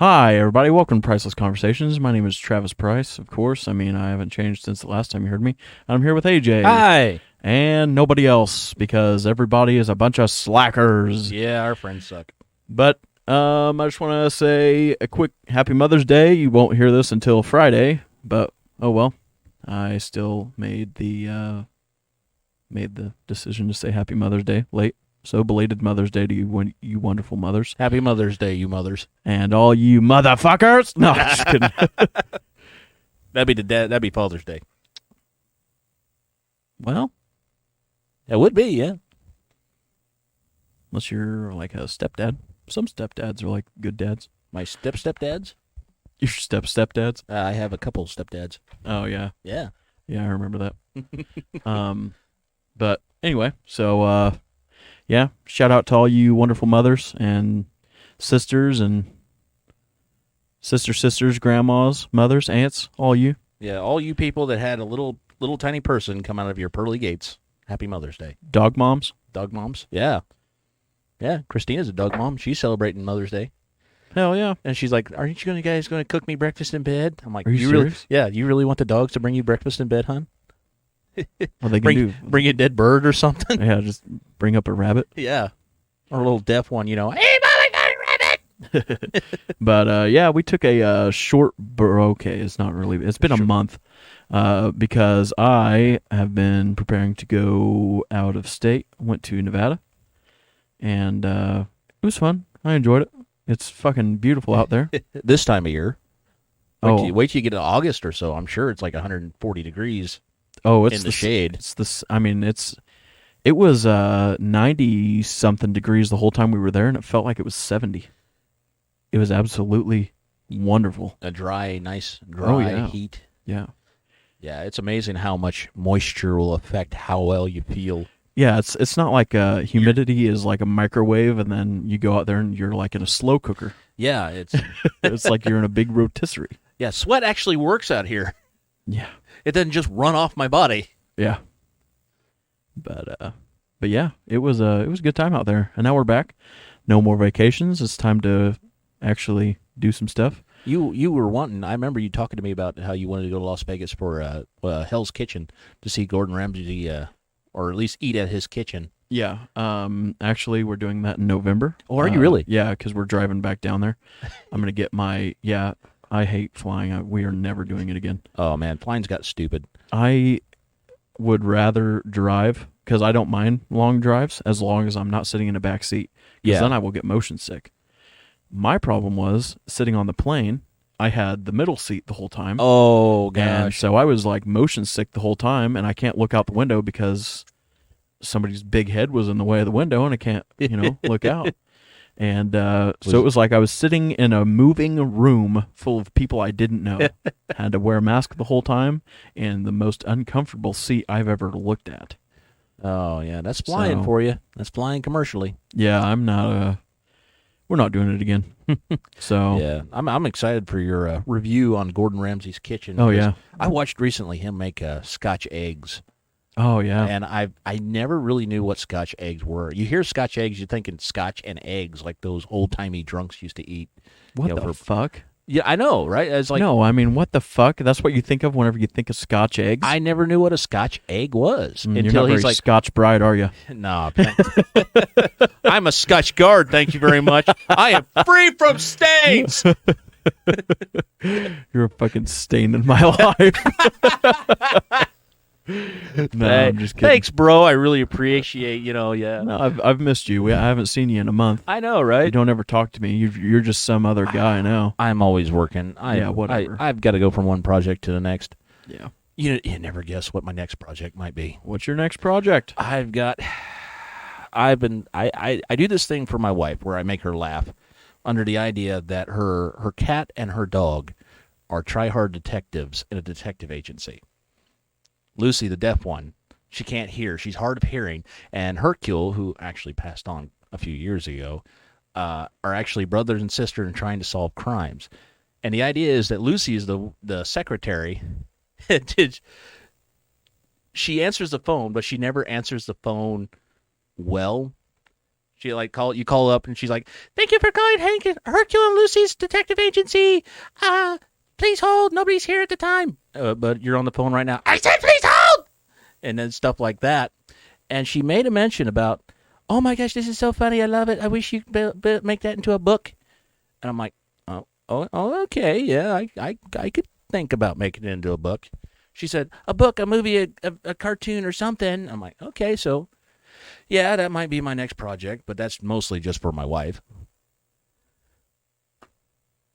Hi, everybody. Welcome to Priceless Conversations. My name is Travis Price, of course. I mean, I haven't changed since the last time you heard me. I'm here with AJ. Hi. And nobody else because everybody is a bunch of slackers. Yeah, our friends suck. But I just want to say a quick Happy Mother's Day. You won't hear this until Friday, but oh well. I still made the decision to say Happy Mother's Day late. So belated Mother's Day to you, you wonderful mothers. Happy Mother's Day, you mothers. And all you motherfuckers. No, I'm just kidding. That'd be Father's Day. Well, It would be, yeah. unless you're like a stepdad. Some stepdads are like good dads. My stepdads. Your stepdads. I have a couple stepdads. Oh yeah, Yeah. yeah, I remember that. But anyway, so yeah, shout out to all you wonderful mothers and sisters and sisters, grandmas, mothers, aunts, all you. Yeah, all you people that had a little tiny person come out of your pearly gates. Happy Mother's Day. Dog moms. Dog moms. Yeah. Yeah, Christina's a dog mom. She's celebrating Mother's Day. Hell yeah. And she's like, "Aren't you guys going to cook me breakfast in bed?" I'm like, Are you really? serious? Yeah, you really want the dogs to bring you breakfast in bed, hon? Well, they can Bring a dead bird or something? Yeah, just bring up a rabbit. Yeah. Or a little deaf one, Hey, mother, got a rabbit! But yeah, we took a short. Okay, it's not really. It's been a month because I have been preparing to go out of state. Went to Nevada, and it was fun. I enjoyed it. It's fucking beautiful out there. This time of year. Oh. Wait till you get to August or so. I'm sure it's like 140 degrees Oh, it's in the shade. It's this. I mean, it was 90 something degrees the whole time we were there, and it felt like it was 70. It was absolutely wonderful. A nice dry heat. Yeah. Yeah, it's amazing how much moisture will affect how well you feel. Yeah, it's not like humidity is like a microwave, and then you go out there and you're like in a slow cooker. Yeah, it's It's like you're in a big rotisserie. yeah. Sweat actually works out here. Yeah, It doesn't just run off my body. yeah. But yeah, it was a good time out there, and now we're back. No more vacations. It's time to actually do some stuff. You were wanting. I remember you talking to me about how you wanted to go to Las Vegas for Hell's Kitchen to see Gordon Ramsay, or at least eat at his kitchen. Yeah. Actually, we're doing that in November. Oh, are you really? Yeah, because we're driving back down there. I'm gonna get my. Yeah, I hate flying. We are never doing it again. Oh man, flying's got stupid. I would rather drive because I don't mind long drives as long as I'm not sitting in a back seat. Because Yeah. then I will get motion sick. My problem was sitting on the plane. I had the middle seat the whole time. Oh And gosh. so I was like motion sick the whole time, and I can't look out the window because somebody's big head was in the way of the window, and I can't, look out. And so it was like I was sitting in a moving room full of people I didn't know. Had to wear a mask the whole time, and the most uncomfortable seat I've ever looked at. Oh yeah, that's flying So- for you. That's flying commercially. Yeah, I'm not. We're not doing it again. So Yeah, I'm excited for your review on Gordon Ramsay's kitchen. Oh, because yeah. I watched recently him make Scotch eggs, Oh yeah. and I never really knew what Scotch eggs were. You hear Scotch eggs, you're thinking Scotch and eggs, like those old timey drunks used to eat. What the fuck? Yeah, I know, right? It's like No, I mean, what the fuck? That's what you think of whenever you think of Scotch eggs. I never knew what a Scotch egg was You're until not he's very like, Scotch bride, are you? "No, I'm a Scotch guard. Thank you very much. I am free from stains." You're a fucking stain in my life. No, Hey, I'm just kidding. thanks, bro. I really appreciate, yeah. No, I've missed you. I haven't seen you in a month. I know, You right? don't ever talk to me. You're just some other guy now. I'm always working. Yeah, whatever. I've got to go from one project to the next. Yeah. You never guess what my next project might be. What's your next project? I do this thing for my wife where I make her laugh under the idea that her cat and her dog are try-hard detectives in a detective agency. Lucy, the deaf one, she can't hear. She's hard of hearing. And Hercule, who actually passed on a few years ago, are actually brothers and sisters and trying to solve crimes. And the idea is that Lucy is the secretary. She answers the phone, but she never answers the phone well. She like you call up and she's like, "Thank you for calling Hercule and Lucy's Detective Agency. Please hold. Nobody's here at the time. But you're on the phone right now. I said please hold." And then stuff like that. And she made a mention about, "Oh my gosh, this is so funny. I love it. I wish you could make that into a book." And I'm like, "Oh, okay, yeah, I could think about making it into a book." She said, "A book, a movie, a cartoon, or something." I'm like, "Okay, so." Yeah, that might be my next project, but that's mostly just for my wife.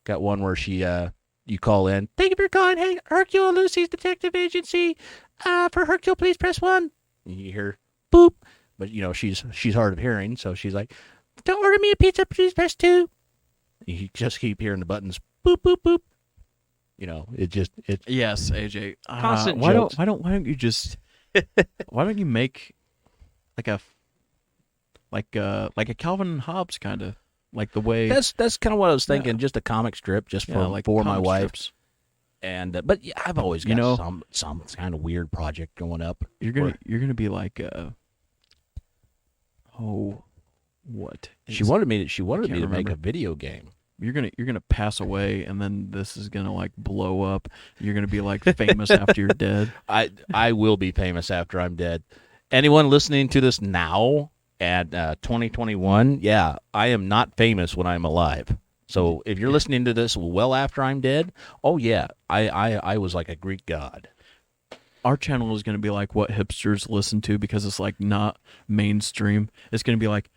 Got one where you call in. "Thank you for calling Hercule and Lucy's Detective Agency. For Hercule, please press 1. And you hear boop, but she's hard of hearing, so she's like, "Don't order me a pizza, please press 2. You just keep hearing the buttons boop boop boop. Yes, AJ. Constant why jokes. don't you just why don't you make like a Calvin and Hobbes kind of like the way That's kind of what I was thinking. Just a comic strip, just for my wife. Strips. And but yeah, I've always got some kind of weird project going up. You're gonna be like what? She wanted me to remember. make a video game. You're gonna pass away, and then this is gonna like blow up. You're gonna be like famous after you're dead. I will be famous after I'm dead. Anyone listening to this now at 2021, yeah, I am not famous when I'm alive. So if you're listening to this well after I'm dead, oh yeah, I was like a Greek god. Our channel is gonna be like what hipsters listen to because it's like not mainstream. It's gonna be like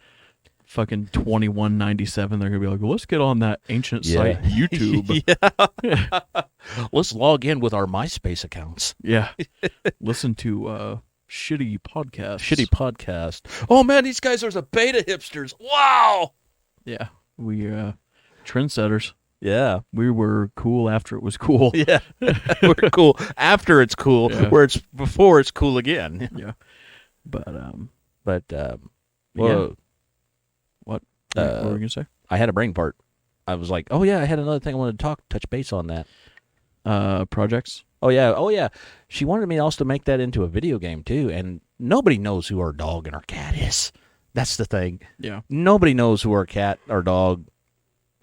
fucking 2197. They're gonna be like, well, let's get on that ancient site YouTube. Yeah. Let's log in with our MySpace accounts. Yeah. Listen to shitty podcast. Oh man, these guys are the beta hipsters. Wow. Yeah. We trendsetters. Yeah. We were cool after it was cool. Yeah. We're cool after it's cool, where it's before it's cool again. Yeah. But whoa. What were we gonna say? I had a brain fart. I was like, oh yeah, I had another thing I wanted to touch base on that. Projects. Oh yeah. She wanted me also to make that into a video game too, and nobody knows who our dog and our cat is. That's the thing. Yeah. Nobody knows who our cat, our dog,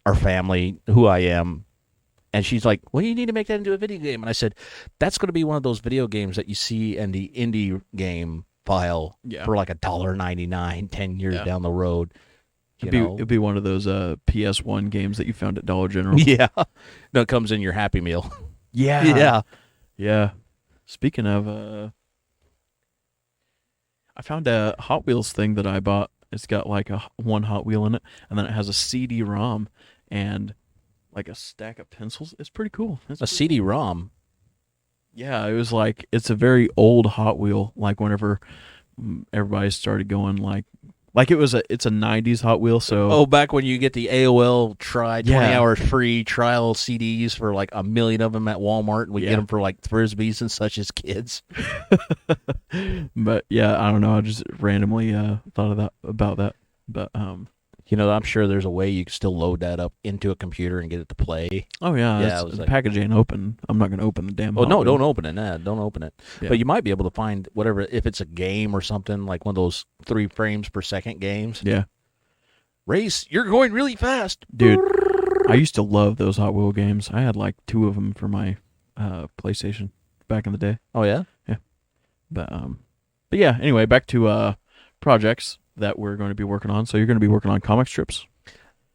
our family, who I am. And she's like, well, you need to make that into a video game. And I said, that's going to be one of those video games that you see in the indie game file for like $1.99 10 years down the road. It'd be one of those PS1 games that you found at Dollar General. Yeah. No, it comes in your Happy Meal. Yeah. Speaking of, I found a Hot Wheels thing that I bought. It's got like one Hot Wheel in it, and then it has a CD-ROM and like a stack of pencils. It's pretty cool. A CD-ROM? Yeah, it was like, it's a very old Hot Wheel, like whenever everybody started going like it's a 90s Hot Wheel, so... back when you get the AOL 20 hours free trial CDs for like 1 million of them at Walmart, and we get them for like Frisbees and such as kids. But yeah, I don't know, I just randomly thought about that. But I'm sure there's a way you can still load that up into a computer and get it to play. Oh yeah, the package ain't open. I'm not going to open the damn Hot Wheel. Don't open it. Don't open it. Yeah. But you might be able to find whatever, if it's a game or something, like one of those 3 frames per second games. Yeah. Race, you're going really fast. Dude, I used to love those Hot Wheel games. I had like 2 of them for my PlayStation back in the day. Oh yeah? Yeah. But yeah, anyway, back to projects that we're going to be working on. So you're going to be working on comic strips?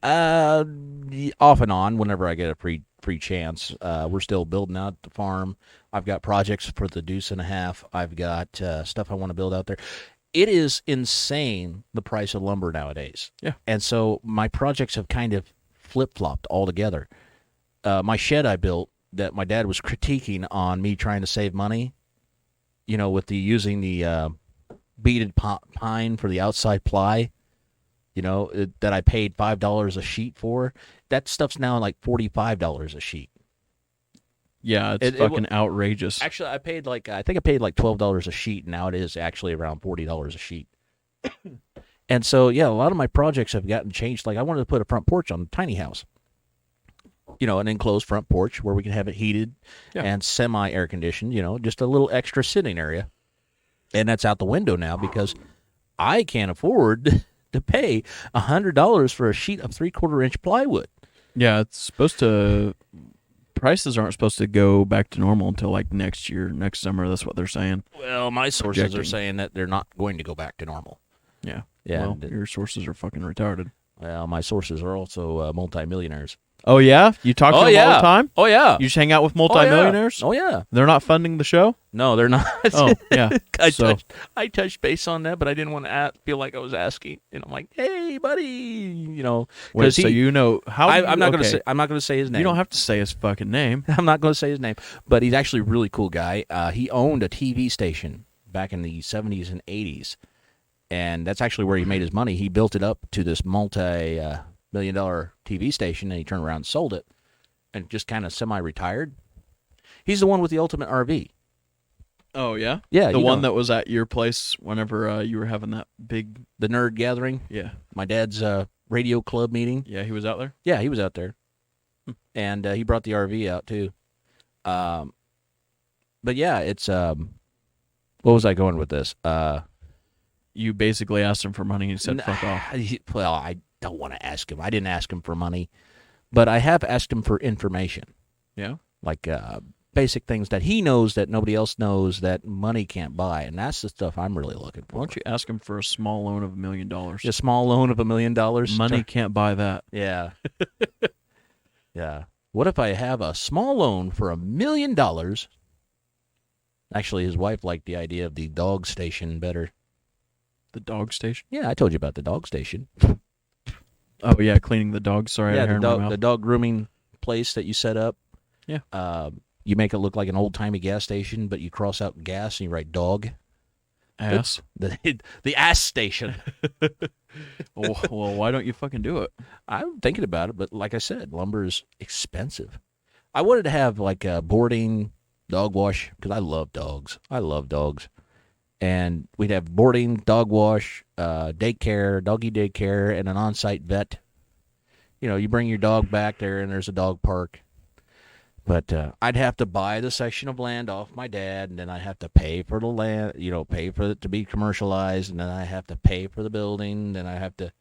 Off and on, whenever I get a free chance. We're still building out the farm. I've got projects for the Deuce and a Half. I've got stuff I want to build out there. It is insane, the price of lumber nowadays. Yeah. And so my projects have kind of flip-flopped altogether. My shed I built that my dad was critiquing on me trying to save money, with using the beaded pine for the outside ply, that I paid $5 a sheet for. That stuff's now like $45 a sheet. Yeah, it's fucking outrageous. Actually, I think I paid like $12 a sheet, and now it is actually around $40 a sheet. And so, yeah, a lot of my projects have gotten changed. Like, I wanted to put a front porch on the tiny house. An enclosed front porch where we can have it heated and semi-air conditioned, just a little extra sitting area. And that's out the window now because I can't afford to pay $100 for a sheet of 3/4-inch plywood. Yeah, it's supposed to. Prices aren't supposed to go back to normal until like next year, next summer. That's what they're saying. Well, my sources are Projecting. saying that they're not going to go back to normal. Yeah. Yeah. Well, your sources are fucking retarded. Well, my sources are also multimillionaires. Oh yeah, you talk to them all the time. Oh yeah. You just hang out with multimillionaires. Oh yeah. They're not funding the show. No, they're not. Oh yeah. I touched base on that, but I didn't want to feel like I was asking. And I'm like, hey, buddy, Wait, so you know how? I'm not going to say. I'm not going to say his name. You don't have to say his fucking name. I'm not going to say his name, but he's actually a really cool guy. He owned a TV station back in the 70s and 80s, and that's actually where he made his money. He built it up to this multi-million-dollar TV station, and he turned around and sold it, and just kind of semi-retired. He's the one with the ultimate RV. Oh yeah, Yeah, the one that was at your place whenever you were having that big. the nerd gathering. Yeah, My dad's radio club meeting. yeah, he was out there. Yeah, he was out there, and he brought the RV out too. But yeah, it's what was I going with this? You basically asked him for money and he said, "Fuck off." Well, I don't want to ask him. I didn't ask him for money, but I have asked him for information, Yeah. like basic things that he knows that nobody else knows that money can't buy, and that's the stuff I'm really looking for. Why don't you ask him for a small loan of $1 million? A small loan of $1 million? Money can't buy that. Yeah. Yeah. What if I have a small loan for $1 million? Actually, his wife liked the idea of the dog station better. The dog station. Yeah, I told you about the dog station. Oh yeah, cleaning the dogs. Sorry, I Yeah, had hair in my the mouth. dog grooming place that you set up. Yeah. You make it look like an old-timey gas station, but you cross out gas and you write dog. Ass. The ass station. Well, why don't you fucking do it? I'm thinking about it, but like I said, lumber is expensive. I wanted to have like a boarding, dog wash, because I love dogs. And we'd have boarding, dog wash, daycare, doggy daycare, and an on-site vet. You bring your dog back there, and there's a dog park. But I'd have to buy the section of land off my dad, and then I'd have to pay for the land, pay for it to be commercialized, and then I have to pay for the building, then I have to...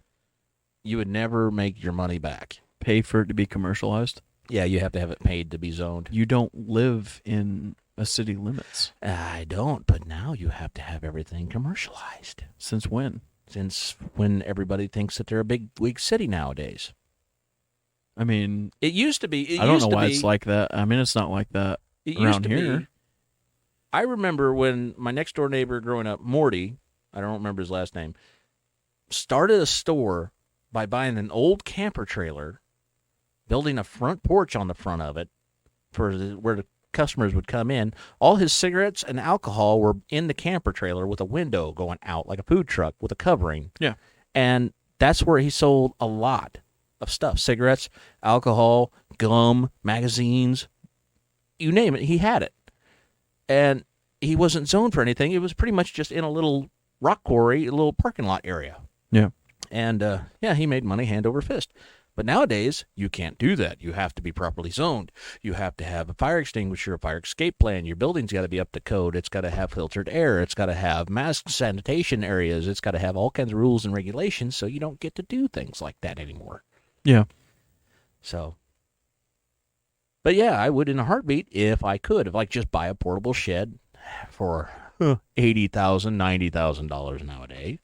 You would never make your money back. Pay for it to be commercialized? Yeah, you have to have it paid to be zoned. You don't live in a city limits. I don't, but now you have to have everything commercialized. Since when? Since when everybody thinks that they're a big city nowadays. I mean, It used to be. I don't know why it's like that. I mean, it's not like that around here. I remember when my next door neighbor growing up, Morty, I don't remember his last name, started a store by buying an old camper trailer, building a front porch on the front of it for where the customers would come in. All his cigarettes and alcohol were in the camper trailer with a window going out like a food truck with a covering. Yeah. And that's where he sold a lot of stuff. Cigarettes, alcohol, gum, magazines, you name it, he had it. And he wasn't zoned for anything. It was pretty much just in a little rock quarry, a little parking lot area. Yeah. And, he made money hand over fist. But nowadays, you can't do that. You have to be properly zoned. You have to have a fire extinguisher, a fire escape plan. Your building's got to be up to code. It's got to have filtered air. It's got to have mass sanitation areas. It's got to have all kinds of rules and regulations, so you don't get to do things like that anymore. Yeah. So, but yeah, I would in a heartbeat if I could. If I could just buy a portable shed for $80,000, $90,000 nowadays.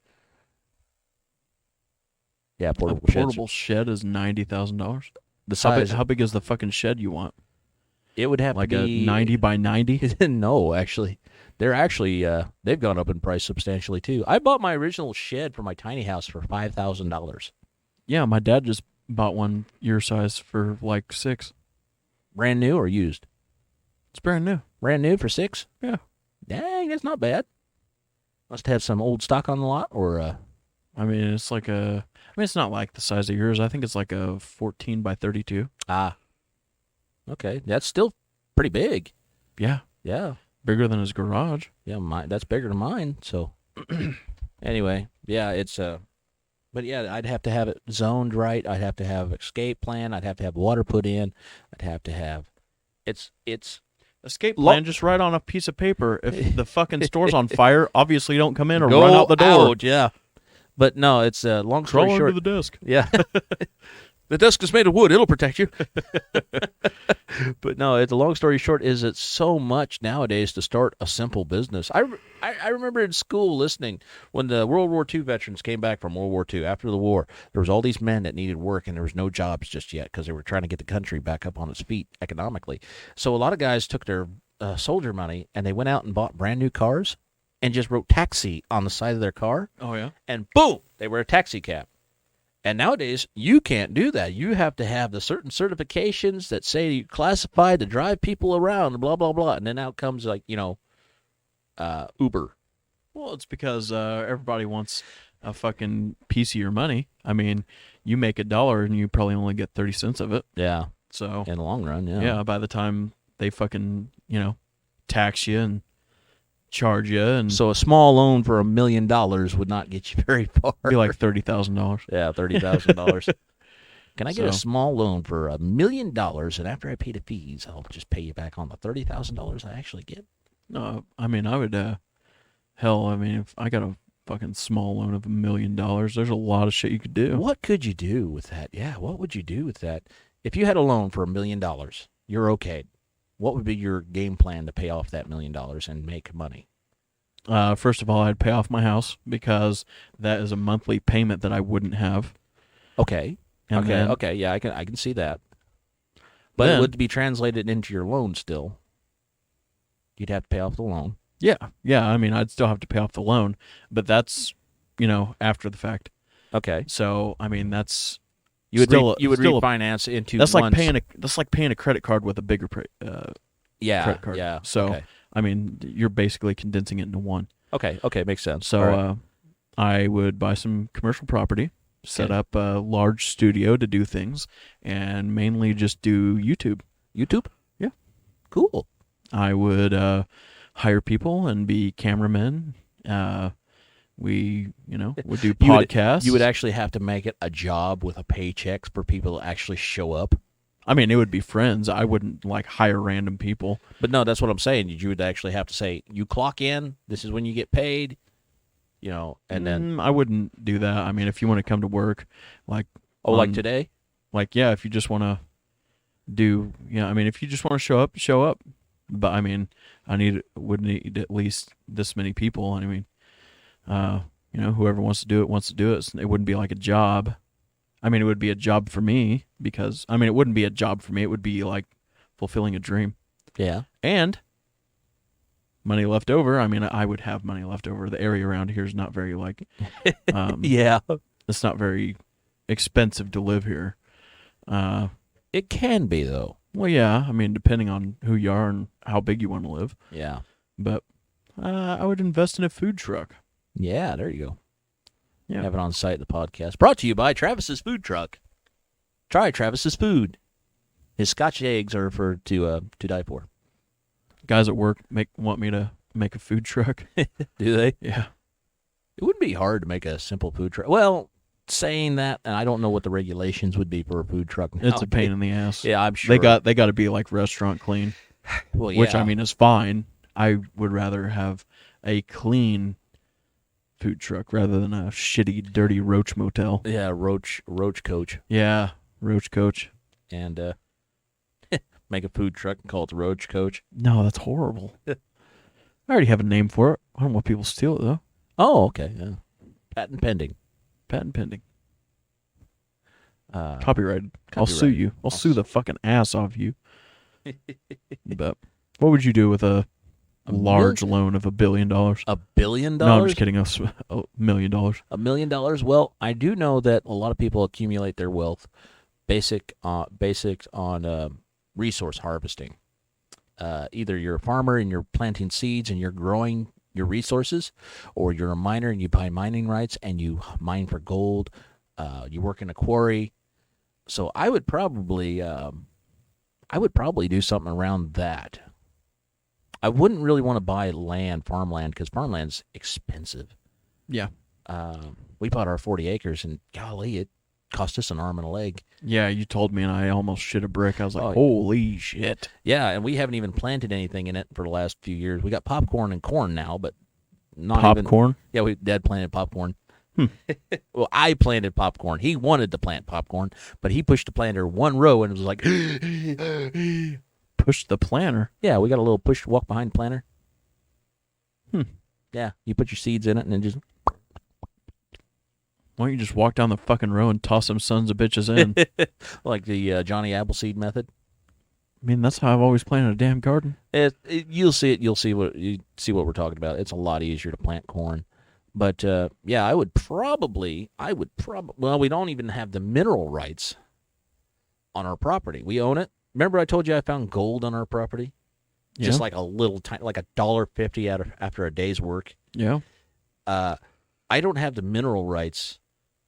Yeah, portable shed is $90,000. The size. How big is the fucking shed you want? It would have Like to be a 90 by 90? No, actually, they've gone up in price substantially too. I bought my original shed for my tiny house for $5,000. Yeah, my dad just bought one your size for like $6,000. Brand new or used? It's brand new. Brand new for $6,000? Yeah. Dang, that's not bad. Must have some old stock on the lot, or I mean, it's like it's not like the size of yours. I think it's like a 14 by 32. Okay, that's still pretty big. Yeah. Yeah. Bigger than his garage. Yeah, that's bigger than mine. So, anyway, yeah, it's but yeah, I'd have to have it zoned right. I'd have to have escape plan. I'd have to have water put in. I'd have to have, it's escape plan. Just write on a piece of paper. If the fucking store's on fire, obviously don't come in or run out the door. Out, yeah. But no, it's long story Crawl short. under the desk. Yeah. The desk is made of wood. It'll protect you. But no, it's a long story short is it's so much nowadays to start a simple business. I remember in school listening when the World War II veterans came back from World War II after the war. There was all these men that needed work and there was no jobs just yet because they were trying to get the country back up on its feet economically. So a lot of guys took their soldier money and they went out and bought brand new cars and just wrote taxi on the side of their car. Oh, yeah? And boom, they were a taxi cab. And nowadays, you can't do that. You have to have the certain certifications that say you're classified to drive people around, blah, blah, blah. And then out comes, like, Uber. Well, it's because everybody wants a fucking piece of your money. I mean, you make $1 and you probably only get 30 cents of it. Yeah. So, In the long run, yeah. yeah, by the time they fucking, tax you and charge you and So a small loan for $1 million would not get you very far. be like $30,000. Yeah, $30,000. Can I get a So- small loan for $1 million, and after I pay the fees, I'll just pay you back on the $30,000 I actually get? No, I mean, I would, if I got a fucking small loan of $1 million, there's a lot of shit you could do. What could you do with that? Yeah, what would you do with that? If you had a loan for $1 million, you're okay. What would be your game plan to pay off that $1 million and make money? First of all, I'd pay off my house because that is a monthly payment that I wouldn't have. Okay. And then- Okay, yeah, I can see that. But Then- it would be translated into your loan still. You'd have to pay off the loan. Yeah. I mean, I'd still have to pay off the loan, but that's, after the fact. Okay. So, I mean, that's You would still refinance into that's once. like paying a credit card with a bigger yeah, credit card. yeah. So, okay. I mean, you're basically condensing it into one. Okay, makes sense. So, All right. I would buy some commercial property, set Okay. up a large studio to do things, and mainly just do YouTube. YouTube? Yeah. Cool. I would hire people and be cameramen. We, would do podcasts. You would actually have to make it a job with a paycheck for people to actually show up. I mean, it would be friends. I wouldn't hire random people. But no, that's what I'm saying. You would actually have to say, you clock in, this is when you get paid, and then, I wouldn't do that. I mean, if you want to come to work, like today? yeah, if you just want to if you just want to show up. But I mean, would need at least this many people. I mean, whoever wants to do it. It wouldn't be like a job. I mean, it would be a job for me because, it wouldn't be a job for me. It would be like fulfilling a dream. Yeah. And money left over. I mean, I would have money left over. The area around here is not very Yeah. it's not very expensive to live here. It can be, though. Well, yeah. I mean, depending on who you are and how big you want to live. Yeah. But I would invest in a food truck. Yeah, there you go. Yeah. Have it on site, the podcast. Brought to you by Travis's Food Truck. Try Travis's food. His Scotch eggs are to die for. Guys at work want me to make a food truck. Do they? Yeah. It wouldn't be hard to make a simple food truck. Well, saying that, and I don't know what the regulations would be for a food truck. It's a pain in the ass. Yeah, I'm sure. They got to be like restaurant clean, well, yeah. which I mean is fine. I would rather have a clean food truck rather than a shitty, dirty roach motel. Yeah, roach coach. Yeah, roach coach. And make a food truck and call it the roach coach. No, that's horrible. I already have a name for it. I don't want people to steal it though. Oh, okay. Yeah. Patent pending. Patent pending. Uh, Copyrighted. I'll sue you. I'll sue the fucking ass off you. But what would you do with a large loan of $1 billion? $1 billion? No, I'm just kidding. $1 million. $1 million? Well, I do know that a lot of people accumulate their wealth basic on resource harvesting. Either you're a farmer and you're planting seeds and you're growing your resources, or you're a miner and you buy mining rights and you mine for gold. You work in a quarry. So I would probably do something around that. I wouldn't really want to buy farmland, because farmland's expensive. Yeah. We bought our 40 acres, and golly, it cost us an arm and a leg. Yeah, you told me, and I almost shit a brick. I was like, Oh, holy shit. Yeah, and we haven't even planted anything in it for the last few years. We got popcorn and corn now, but not Popcorn? Even, yeah, Dad planted popcorn Well, I planted popcorn. He wanted to plant popcorn, but he pushed the planter one row and it was like, Push the planter. yeah, we got a little push walk behind planter. Hmm. Yeah, you put your seeds in it and then just. Why don't you just walk down the fucking row and toss them sons of bitches in? Like the Johnny Appleseed method. I mean, that's how I've always planted a damn garden. You'll see it. You'll see what we're talking about. It's a lot easier to plant corn. But yeah, I would probably. Well, we don't even have the mineral rights on our property. We own it. Remember, I told you I found gold on our property. Yeah. Just like a little tiny, like $1.50 after a day's work. Yeah. I don't have the mineral rights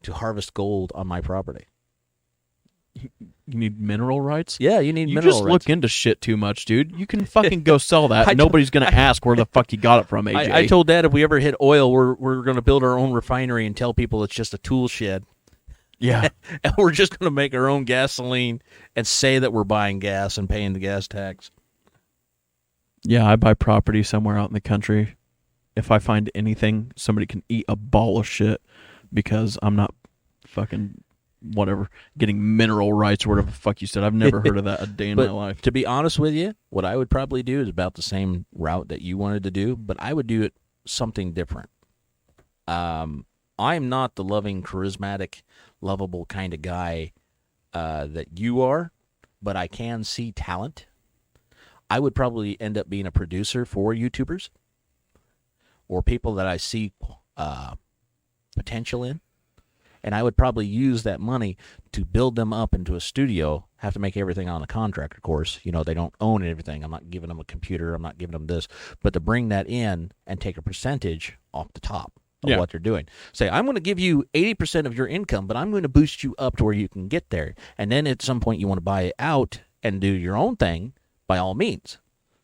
to harvest gold on my property. You need mineral rights? Yeah, you need You mineral just rights. look into shit too much, dude. You can fucking go sell that. Nobody's going to ask where the fuck you got it from, AJ. I told Dad if we ever hit oil, we're going to build our own refinery and tell people it's just a tool shed. Yeah. And we're just going to make our own gasoline and say that we're buying gas and paying the gas tax. Yeah, I buy property somewhere out in the country. If I find anything, somebody can eat a ball of shit because I'm not fucking whatever getting mineral rights or whatever the fuck you said. I've never heard of that a day in my life. To be honest with you, what I would probably do is about the same route that you wanted to do, but I would do it something different. I'm not the loving, charismatic, lovable kind of guy that you are, but I can see talent. I would probably end up being a producer for YouTubers or people that I see potential in. And I would probably use that money to build them up into a studio. Have to make everything on a contract, of course. You know, they don't own everything. I'm not giving them a computer. I'm not giving them this. But to bring that in and take a percentage off the top of what they're doing. Say, I'm going to give you 80% of your income, but I'm going to boost you up to where you can get there. And then at some point you want to buy it out and do your own thing, by all means.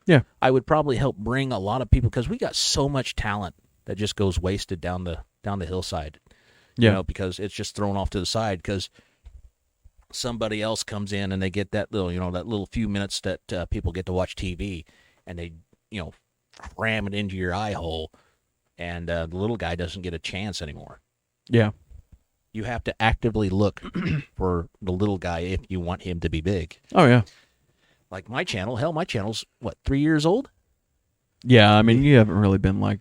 Yeah. I would probably help bring a lot of people because we got so much talent that just goes wasted down the hillside. Yeah. You know, because it's just thrown off to the side because somebody else comes in and they get that little few minutes that people get to watch TV and they, cram it into your eye hole and the little guy doesn't get a chance anymore. Yeah. You have to actively look for the little guy if you want him to be big. Oh, yeah. Like my channel's, 3 years old? Yeah, I mean, you haven't really been like...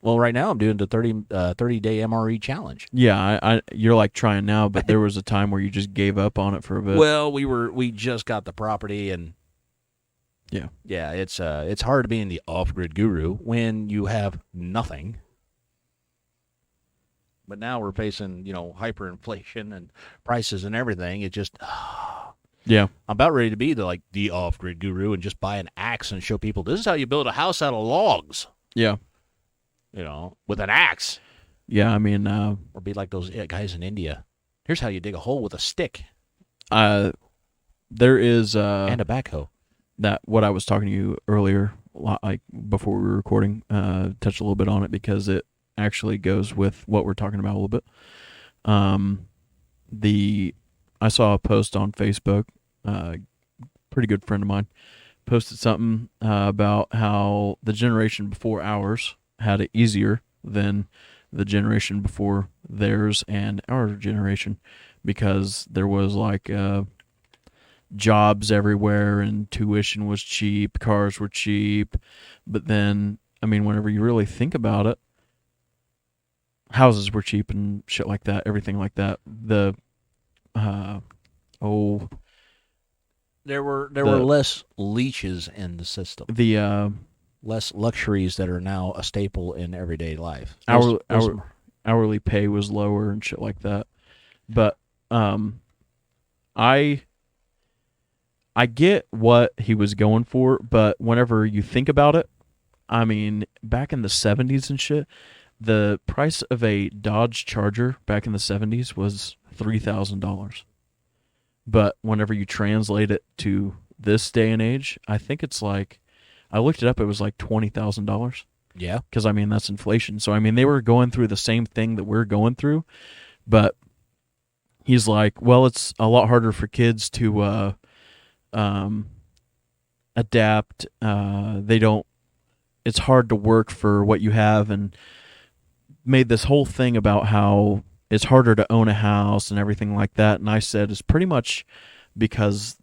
Well, right now I'm doing the 30-day MRE challenge. Yeah, you're like trying now, but there was a time where you just gave up on it for a bit. Well, we just got the property and yeah, it's hard to be in the off-grid guru when you have nothing. But now we're facing, hyperinflation and prices and everything. It just yeah. I'm about ready to be the off-grid guru and just buy an axe and show people this is how you build a house out of logs. Yeah. With an axe. Yeah, I mean... or be like those guys in India. Here's how you dig a hole with a stick. There is... and a backhoe. That what I was talking to you earlier, like before we were recording, touched a little bit on it because it actually goes with what we're talking about a little bit. I saw a post on Facebook, pretty good friend of mine, posted something about how the generation before ours had it easier than the generation before theirs and our generation because there was like jobs everywhere and tuition was cheap, cars were cheap. But then, I mean, whenever you really think about it, houses were cheap and shit like that, everything like that. There were less leeches in the system. Less luxuries that are now a staple in everyday life. Hourly pay was lower and shit like that. But I get what he was going for, but whenever you think about it, I mean, back in the 70s and shit, the price of a Dodge Charger back in the 70s was $3,000. But whenever you translate it to this day and age, I think it's like, I looked it up, it was like $20,000. Yeah. Because, I mean, that's inflation. So, I mean, they were going through the same thing that we're going through. But he's like, well, it's a lot harder for kids to adapt. It's hard to work for what you have. And made this whole thing about how it's harder to own a house and everything like that. And I said it's pretty much because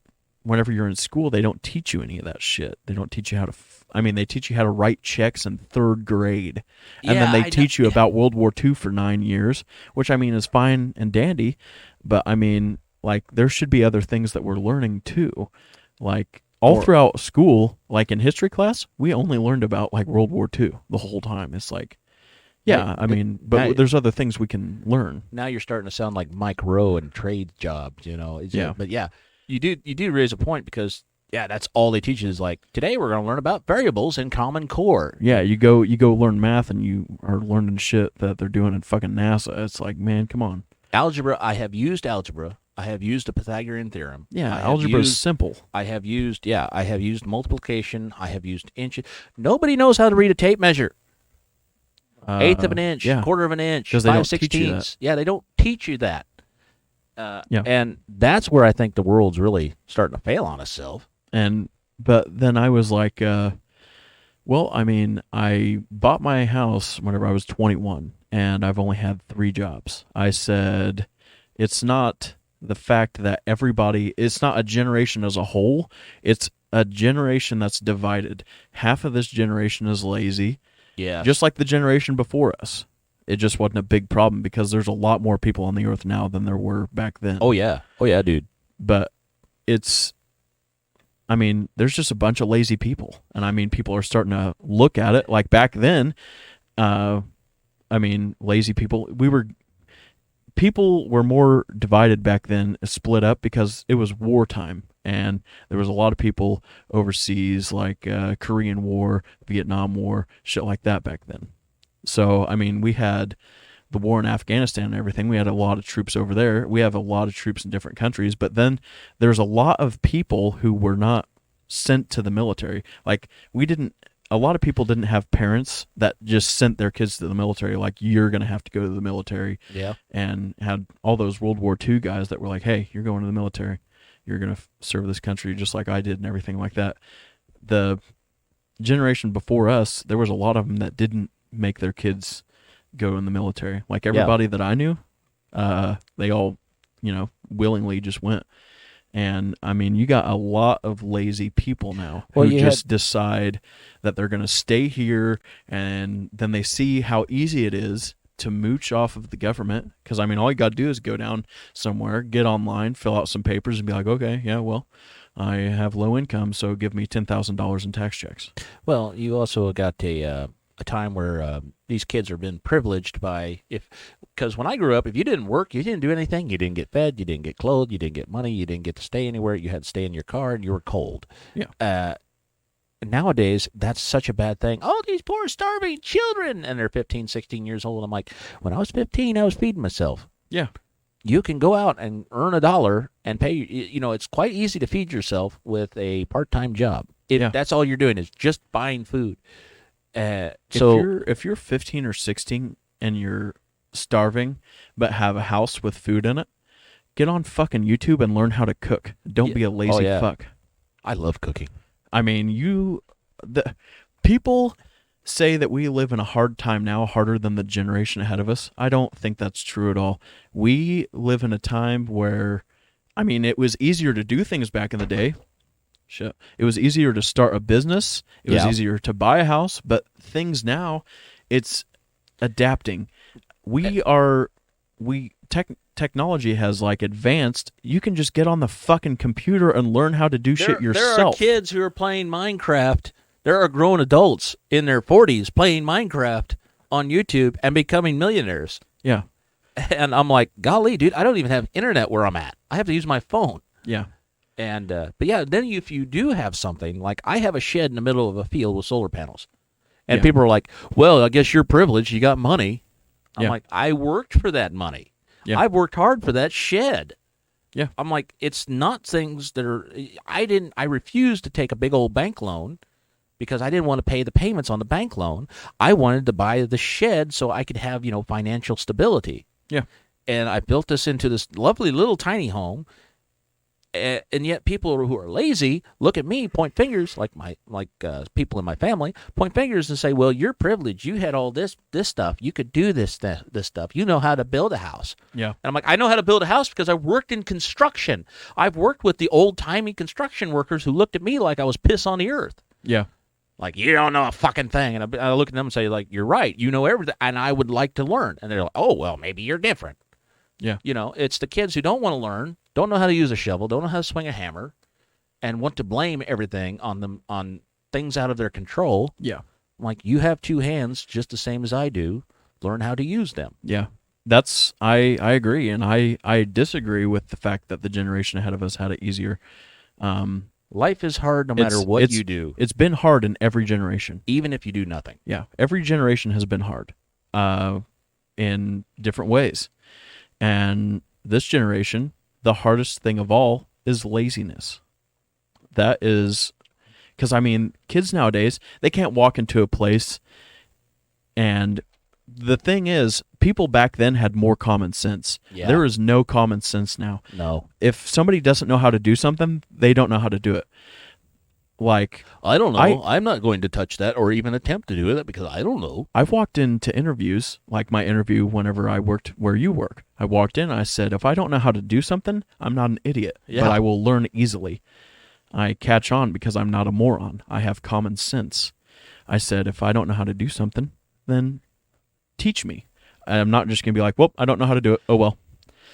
whenever you're in school, they don't teach you any of that shit. They don't teach you how to. They teach you how to write checks in 3rd grade, and then they teach you about World War II for 9 years, which is fine and dandy. But there should be other things that we're learning too, throughout school. Like in history class, we only learned about World War II the whole time. It's but there's other things we can learn. Now you're starting to sound like Mike Rowe and trade jobs, Yeah. But yeah, you do raise a point because that's all they teach you is today we're going to learn about variables in Common Core. Yeah, you go learn math and you are learning shit that they're doing in fucking NASA. It's man, come on. Algebra, I have used algebra. I have used the Pythagorean theorem. Yeah, algebra is simple. I have used multiplication. I have used inches. Nobody knows how to read a tape measure. 1/8 of an inch, 1/4 of an inch, 5/16. Yeah, they don't teach you that. And that's where I think the world's really starting to fail on itself. But then I was like, I bought my house whenever I was 21, and I've only had 3 jobs. I said, it's not the fact that it's not a generation as a whole. It's a generation that's divided. Half of this generation is lazy. Yeah. Just like the generation before us. It just wasn't a big problem because there's a lot more people on the earth now than there were back then. Oh, yeah, dude. But there's just a bunch of lazy people. And people are starting to look at it. Like back then, lazy people, people were more divided back then, split up because it was wartime. And there was a lot of people overseas, Korean War, Vietnam War, shit like that back then. So, we had the war in Afghanistan and everything. We had a lot of troops over there. We have a lot of troops in different countries. But then there's a lot of people who were not sent to the military. A lot of people didn't have parents that just sent their kids to the military, you're going to have to go to the military. Yeah. And had all those World War II guys that were like, hey, you're going to the military. You're going to serve this country just like I did and everything like that. The generation before us, there was a lot of them that didn't make their kids go in the military. Everybody that I knew, they all, willingly just went. And, you got a lot of lazy people now who just decide that they're going to stay here, and then they see how easy it is to mooch off of the government. Because, all you got to do is go down somewhere, get online, fill out some papers, and be like, okay, yeah, well, I have low income, so give me $10,000 in tax checks. Well, you also got a time where these kids are been privileged because when I grew up, if you didn't work, you didn't do anything, you didn't get fed, you didn't get clothed, you didn't get money, you didn't get to stay anywhere, you had to stay in your car, and you were cold. Yeah. Nowadays, that's such a bad thing. Oh, these poor starving children, and they're 15, 16 years old. I'm like, when I was 15, I was feeding myself. Yeah. You can go out and earn $1 and pay. It's quite easy to feed yourself with a part-time job. That's all you're doing is just buying food. If you're 15 or 16 and you're starving but have a house with food in it, get on fucking YouTube and learn how to cook. Don't be a lazy fuck. I love cooking. People say that we live in a hard time now, harder than the generation ahead of us. I don't think that's true at all. We live in a time where, it was easier to do things back in the day. Shit. It was easier to start a business. It was easier to buy a house, but things now, it's adapting. Technology has advanced. You can just get on the fucking computer and learn how to do shit yourself. There are kids who are playing Minecraft. There are grown adults in their 40s playing Minecraft on YouTube and becoming millionaires. Yeah. And I'm like, golly, dude, I don't even have internet where I'm at. I have to use my phone. Yeah. And but yeah, then if you do have something, I have a shed in the middle of a field with solar panels. And people are like, well, I guess you're privileged. You got money. I'm like, I worked for that money. Yeah. I've worked hard for that shed. Yeah. I'm like, it's not things that are, I refused to take a big old bank loan because I didn't want to pay the payments on the bank loan. I wanted to buy the shed so I could have, financial stability. Yeah. And I built this into this lovely little tiny home. And yet people who are lazy look at me, point fingers, like people in my family, point fingers and say, well, you're privileged. You had all this stuff. You could do this stuff. You know how to build a house. Yeah. And I'm like, I know how to build a house because I worked in construction. I've worked with the old-timey construction workers who looked at me like I was piss on the earth. Yeah. Like, you don't know a fucking thing. And I look at them and say, like, you're right. You know everything. And I would like to learn. And they're like, oh, well, maybe you're different. Yeah. You know, it's the kids who don't want to learn, don't know how to use a shovel, don't know how to swing a hammer, and want to blame everything on them, on things out of their control. Yeah. Like, you have two hands just the same as I do. Learn how to use them. Yeah. I agree, and I disagree with the fact that the generation ahead of us had it easier. Life is hard no matter what you do. It's been hard in every generation. Even if you do nothing. Yeah. Every generation has been hard in different ways. And this generation, the hardest thing of all is laziness. That is, because, I mean, kids nowadays, they can't walk into a place, and the thing is, people back then had more common sense. Yeah. There is no common sense now. No. If somebody doesn't know how to do something, they don't know how to do it. Like, I don't know. I'm not going to touch that or even attempt to do that because I don't know. I've walked into interviews, like my interview whenever I worked where you work. I walked in and I said, if I don't know how to do something, I'm not an idiot, but I will learn easily. I catch on because I'm not a moron. I have common sense. I said, if I don't know how to do something, then teach me. I'm not just going to be like, well, I don't know how to do it. Oh, well.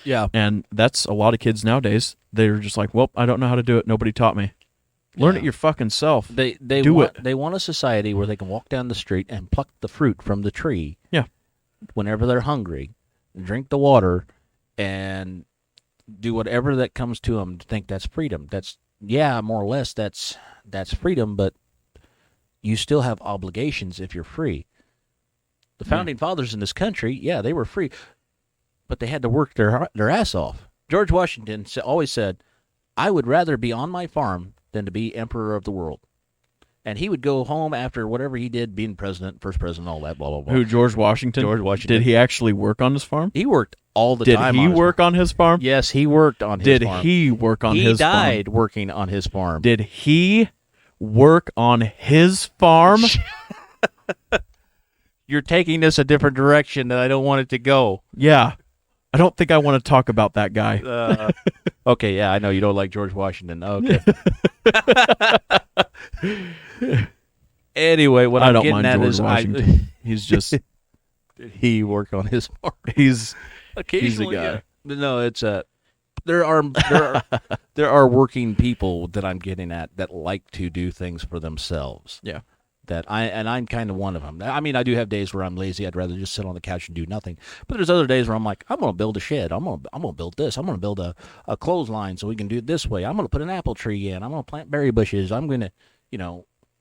Yeah. And that's a lot of kids nowadays. They're just like, well, I don't know how to do it. Nobody taught me. Learn it your fucking self. They want a society where they can walk down the street and pluck the fruit from the tree. Yeah. Whenever they're hungry, drink the water, and do whatever that comes to them to think that's freedom. That's, more or less that's freedom, but you still have obligations if you're free. The founding fathers in this country, they were free, but they had to work their ass off. George Washington always said, I would rather be on my farm than to be emperor of the world. And he would go home after whatever he did, being president, first president, all that, blah, blah, blah. Who, George Washington? George Washington. Did he actually work on his farm? He worked all the time. Did he work on his farm? Yes, he worked on his farm. Did he work on his farm? He died working on his farm. Did he work on his farm? You're taking this a different direction that I don't want it to go. Yeah. I don't think I want to talk about that guy. Okay, I know you don't like George Washington. Okay. Anyway, what I'm getting at is he's just did he work on his farm? He's Occasionally, a guy. Yeah. No, it's there are working people that I'm getting at that like to do things for themselves. Yeah. I'm kind of one of them. I mean, I do have days where I'm lazy. I'd rather just sit on the couch and do nothing. But there's other days where I'm like, I'm going to build a shed. I'm going to build this. I'm going to build a clothesline so we can do it this way. I'm going to put an apple tree in. I'm going to plant berry bushes. I'm going to,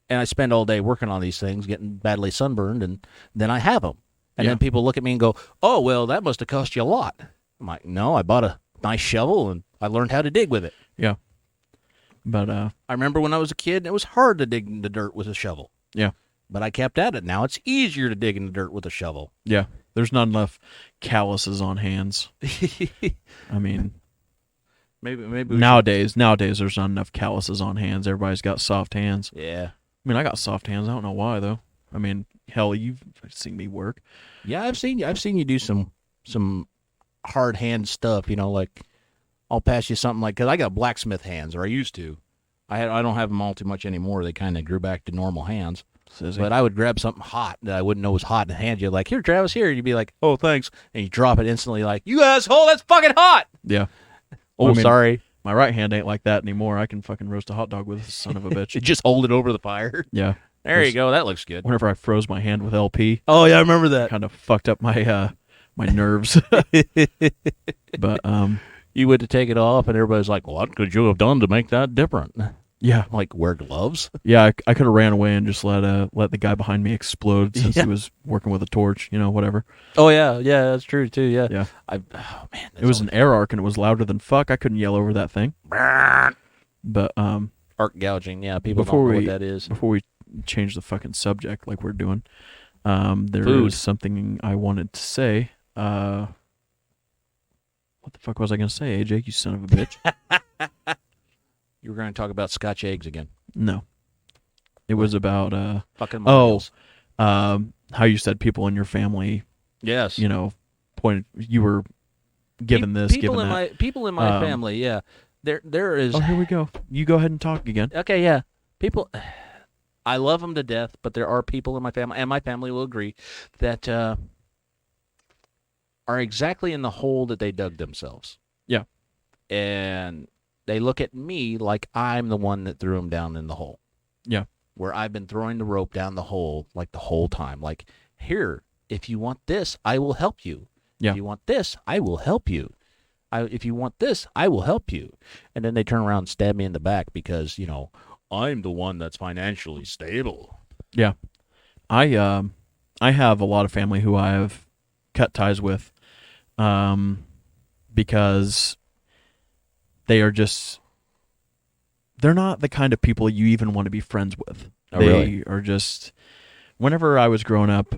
and I spend all day working on these things, getting badly sunburned, and then I have them. And then people look at me and go, oh, well, that must have cost you a lot. I'm like, no, I bought a nice shovel and I learned how to dig with it. Yeah. But I remember when I was a kid, it was hard to dig in the dirt with a shovel. Yeah. But I kept at it. Now it's easier to dig in the dirt with a shovel. Yeah. There's not enough calluses on hands. I mean, maybe nowadays there's not enough calluses on hands. Everybody's got soft hands. Yeah. I mean, I got soft hands. I don't know why though. I mean, hell, you've seen me work. Yeah, I've seen you do some hard hand stuff, like I'll pass you something like, cuz I got blacksmith hands, or I used to. I don't have them all too much anymore. They kind of grew back to normal hands. But I would grab something hot that I wouldn't know was hot and hand you like, here, Travis, here. And you'd be like, oh, thanks. And you drop it instantly like, you asshole, that's fucking hot. Yeah. Oh, I mean, sorry. My right hand ain't like that anymore. I can fucking roast a hot dog with this son of a bitch. Just hold it over the fire. Yeah. There you go. That looks good. Whenever I froze my hand with LP. Oh, yeah, I remember that. Kind of fucked up my my nerves. But you went to take it off, and everybody's like, what could you have done to make that different? Yeah. Like wear gloves? Yeah, I could have ran away and just let the guy behind me explode since he was working with a torch, whatever. Oh, yeah, that's true, too, yeah. Yeah. Oh, man. It was an air arc, and it was louder than fuck. I couldn't yell over that thing. But, arc gouging, yeah, people don't know what that is. Before we change the fucking subject like we're doing, there was something I wanted to say. What the fuck was I going to say, AJ, you son of a bitch? You were going to talk about Scotch eggs again. No. It was about Fucking millennials. how you said people in your family, Yes. pointed you were given this, people given in that. People in my family, yeah. There is. Oh, here we go. You go ahead and talk again. Okay, yeah. People, I love them to death, but there are people in my family, and my family will agree, that are exactly in the hole that they dug themselves. Yeah. And they look at me like I'm the one that threw them down in the hole. Yeah. Where I've been throwing the rope down the hole like the whole time. Like, here, if you want this, I will help you. Yeah. If you want this, I will help you. If you want this, I will help you. And then they turn around and stab me in the back because, I'm the one that's financially stable. Yeah. I have a lot of family who I have cut ties with because they're not the kind of people you even want to be friends with. Oh, they really? are just, whenever I was growing up,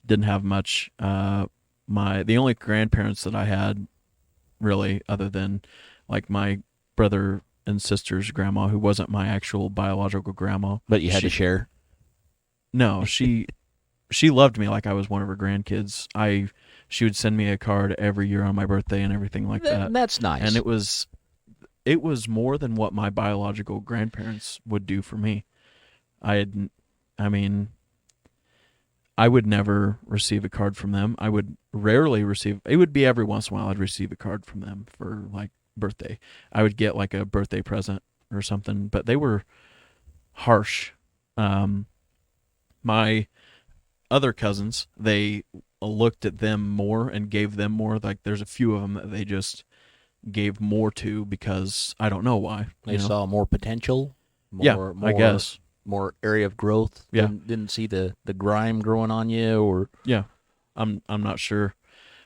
didn't have much. The only grandparents that I had, really, other than like my brother and sister's grandma, who wasn't my actual biological grandma. But you had to share? No, she loved me like I was one of her grandkids. She would send me a card every year on my birthday and everything like that. That's nice. And it was more than what my biological grandparents would do for me. I would never receive a card from them. I would rarely receive. It would be every once in a while I'd receive a card from them for like birthday. I would get like a birthday present or something, but they were harsh. My other cousins, they looked at them more and gave them more. Like there's a few of them that they just gave more to because I don't know why. They saw more potential. More, I guess. More area of growth. Yeah. Didn't see the grime growing on you, or yeah. I'm not sure,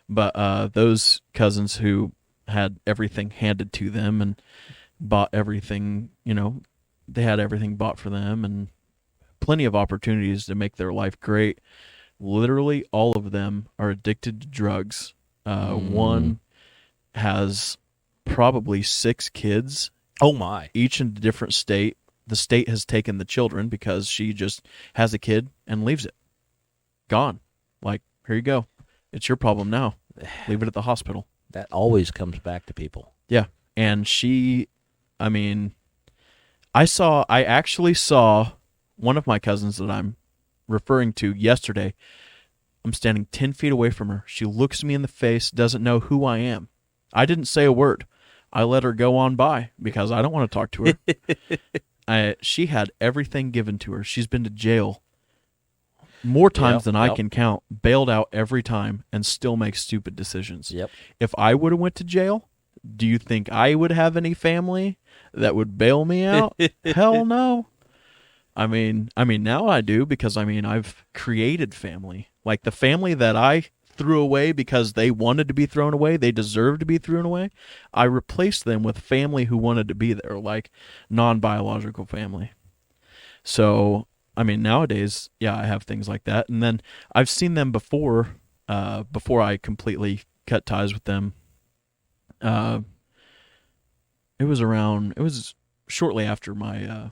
but those cousins who had everything handed to them and bought everything, they had everything bought for them and plenty of opportunities to make their life great. Literally all of them are addicted to drugs. One has probably 6 kids. Oh my. Each in a different state. The state has taken the children because she just has a kid and leaves it. Gone. Like, here you go. It's your problem now. Leave it at the hospital. That always comes back to people. Yeah. And I actually saw one of my cousins that I'm referring to yesterday. I'm standing 10 feet away from her. She looks me in the face, doesn't know who I am. I didn't say a word. I let her go on by because I don't want to talk to her. She had everything given to her. She's been to jail more times than I can count, bailed out every time, and still makes stupid decisions. Yep. If I would have went to jail, do you think I would have any family that would bail me out? Hell no. I mean, now I do because, I've created family. Like the family that I threw away because they wanted to be thrown away, they deserved to be thrown away, I replaced them with family who wanted to be there, like non-biological family. So, nowadays, yeah, I have things like that. And then I've seen them before I completely cut ties with them. It was shortly after my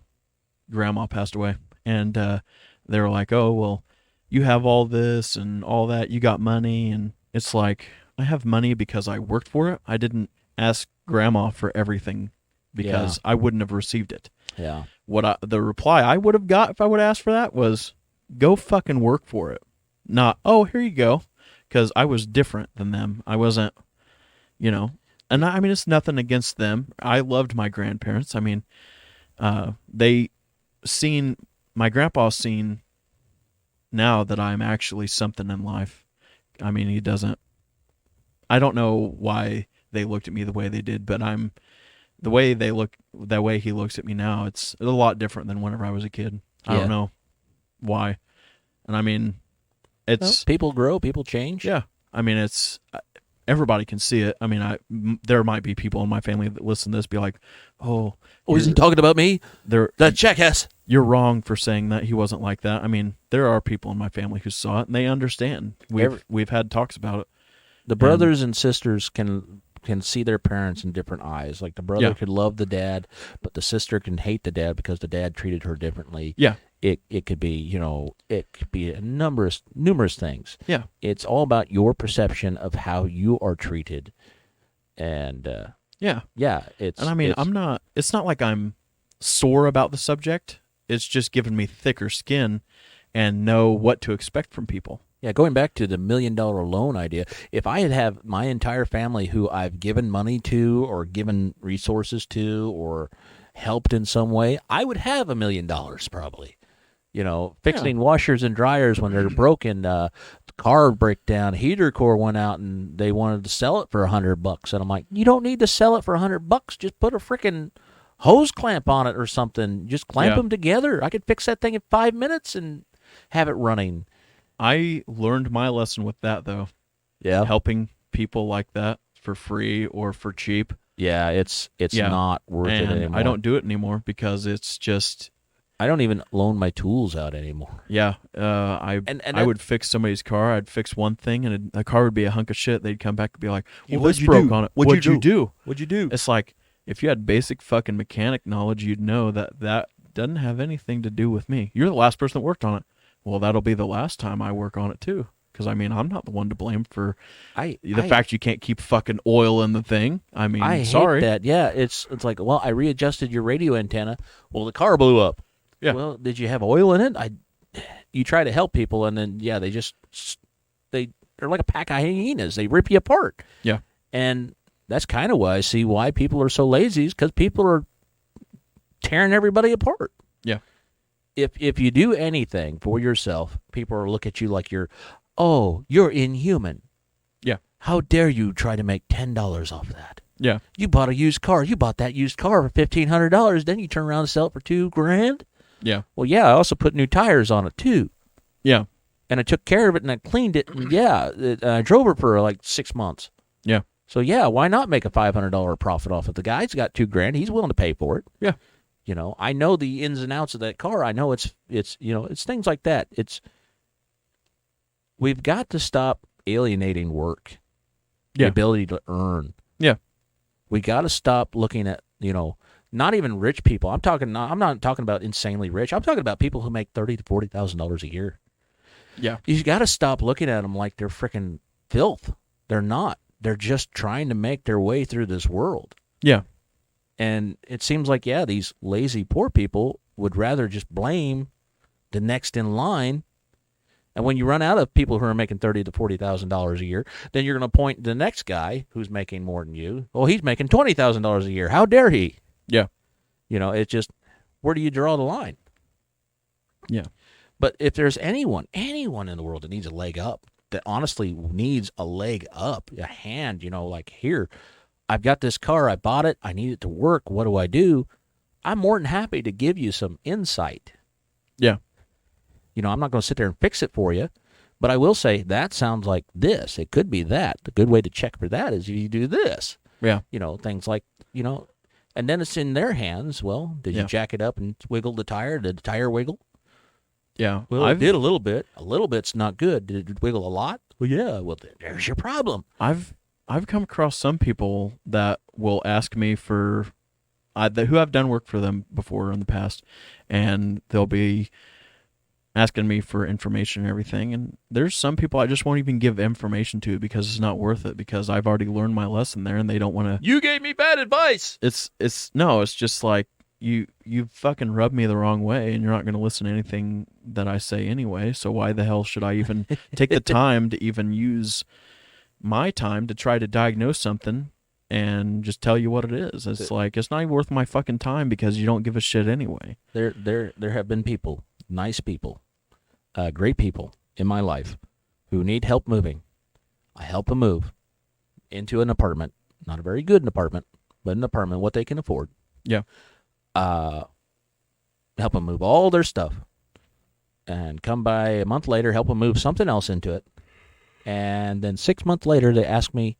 grandma passed away, and they were like, oh, well, you have all this and all that, you got money, and it's like, I have money because I worked for it. I didn't ask grandma for everything because I wouldn't have received it. Yeah. The reply I would have got if I would have asked for that was, go fucking work for it. Not, oh, here you go, because I was different than them. I wasn't, and it's nothing against them. I loved my grandparents. My grandpa's seen now that I'm actually something in life. He doesn't, I don't know why they looked at me the way they did, but the way he looks at me now, it's a lot different than whenever I was a kid. I don't know why. And it's... people grow, people change. Yeah. It's... Everybody can see it. There might be people in my family that listen to this be like, oh, is he talking about me? That jackass. You're wrong for saying that. He wasn't like that. There are people in my family who saw it and they understand. We've had talks about it. The brothers and sisters can can see their parents in different eyes. Like the brother Yeah. could love the dad, but the sister can hate the dad because the dad treated her differently. Yeah. It could be, it could be a numerous things. Yeah. It's all about your perception of how you are treated. And Yeah. it's And I mean, it's not like I'm sore about the subject. It's just given me thicker skin and know what to expect from people. Yeah, going back to the $1 million loan idea, if I had have my entire family who I've given money to or given resources to or helped in some way, I would have $1 million probably. Fixing washers and dryers when they're broken, the car breakdown, heater core went out and they wanted to sell it for $100. And I'm like, you don't need to sell it for $100. Just put a freaking hose clamp on it or something. Just clamp them together. I could fix that thing in 5 minutes and have it running. I learned my lesson with that, though. Yeah. Helping people like that for free or for cheap. Yeah, it's not worth it anymore. I don't do it anymore because it's just... I don't even loan my tools out anymore. Yeah, I would fix somebody's car. I'd fix one thing, and the car would be a hunk of shit. They'd come back and be like, well, What'd this you broke do? on it. What'd you do? What'd you do? It's like, if you had basic fucking mechanic knowledge, you'd know that doesn't have anything to do with me. You're the last person that worked on it. Well, that'll be the last time I work on it, too. Because, I mean, I'm not the one to blame for the fact you can't keep fucking oil in the thing. I mean, sorry. Hate that. Yeah, it's like, well, I readjusted your radio antenna. Well, the car blew up. Yeah. Well, did you have oil in it? You try to help people, and then, they're like a pack of hyenas. They rip you apart. Yeah. And that's kind of why I see why people are so lazy, is because people are tearing everybody apart. Yeah. If you do anything for yourself, people will look at you like you're inhuman. Yeah. How dare you try to make $10 off that? Yeah. You bought a used car. You bought that used car for $1,500. Then you turn around and sell it for $2,000. Yeah. Well, yeah, I also put new tires on it too. Yeah. And I took care of it and I cleaned it. And I drove it for like 6 months. Yeah. So yeah, why not make a $500 profit off it? The guy's got $2,000. He's willing to pay for it. Yeah. I know the ins and outs of that car. I know it's things like that. We've got to stop alienating work. The ability to earn. Yeah. We got to stop looking at, not even rich people. I'm not talking about insanely rich. I'm talking about people who make $30,000 to $40,000 a year. Yeah. You got to stop looking at them like they're freaking filth. They're not. They're just trying to make their way through this world. Yeah. And it seems like, these lazy poor people would rather just blame the next in line. And when you run out of people who are making $30,000 to $40,000 a year, then you're going to point to the next guy who's making more than you. Well, he's making $20,000 a year. How dare he? Yeah. It's just, where do you draw the line? Yeah. But if there's anyone in the world that needs a leg up, that honestly needs a leg up, a hand, like, here, I've got this car, I bought it, I need it to work, what do I do? I'm more than happy to give you some insight. Yeah. I'm not going to sit there and fix it for you, but I will say that sounds like this. It could be that. The good way to check for that is you do this. Yeah. Things like, and then it's in their hands. Well, did you jack it up and wiggle the tire? Did the tire wiggle? Yeah. Well, I did a little bit. A little bit's not good. Did it wiggle a lot? Well, yeah. Well, there's your problem. I've come across some people that will ask me for, who I've done work for them before in the past, and they'll be asking me for information and everything. And there's some people I just won't even give information to because it's not worth it, because I've already learned my lesson there, and they don't want to. You gave me bad advice. It's just like you fucking rubbed me the wrong way, and you're not going to listen to anything that I say anyway. So why the hell should I even take the time to even use my time to try to diagnose something and just tell you what it is? It's like, it's not even worth my fucking time because you don't give a shit anyway. There have been people, nice people, great people in my life who need help moving. I help them move into an apartment, not a very good apartment, but an apartment what they can afford. Yeah. Help them move all their stuff, and come by a month later, help them move something else into it. And then 6 months later, they ask me,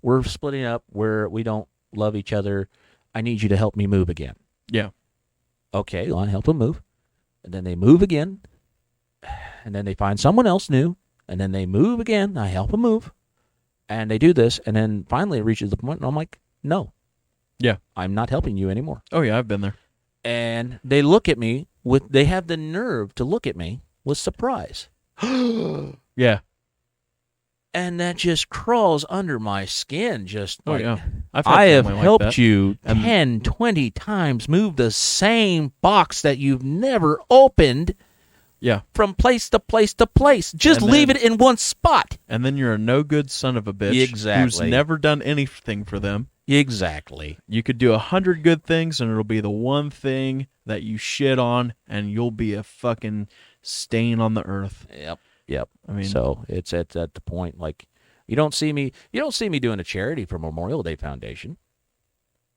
we're splitting up, we don't love each other. I need you to help me move again. Yeah. Okay, well, I help them move. And then they move again. And then they find someone else new. And then they move again. I help them move. And they do this, and then finally it reaches the point, and I'm like, no. Yeah. I'm not helping you anymore. Oh, yeah, I've been there. And they look at me they have the nerve to look at me with surprise. Yeah. And that just crawls under my skin. Just Oh, like, yeah. I've had I have family like helped that. you And- 10, 20 times move the same box that you've never opened Yeah. from place to place to place. Just And leave then- it in one spot. And then you're a no good son of a bitch who's Exactly. never done anything for them. Exactly. You could do 100 good things, and it'll be the one thing that you shit on, and you'll be a fucking stain on the earth. Yep. I mean, So it's at the point, like, you don't see me doing a charity for Memorial Day Foundation.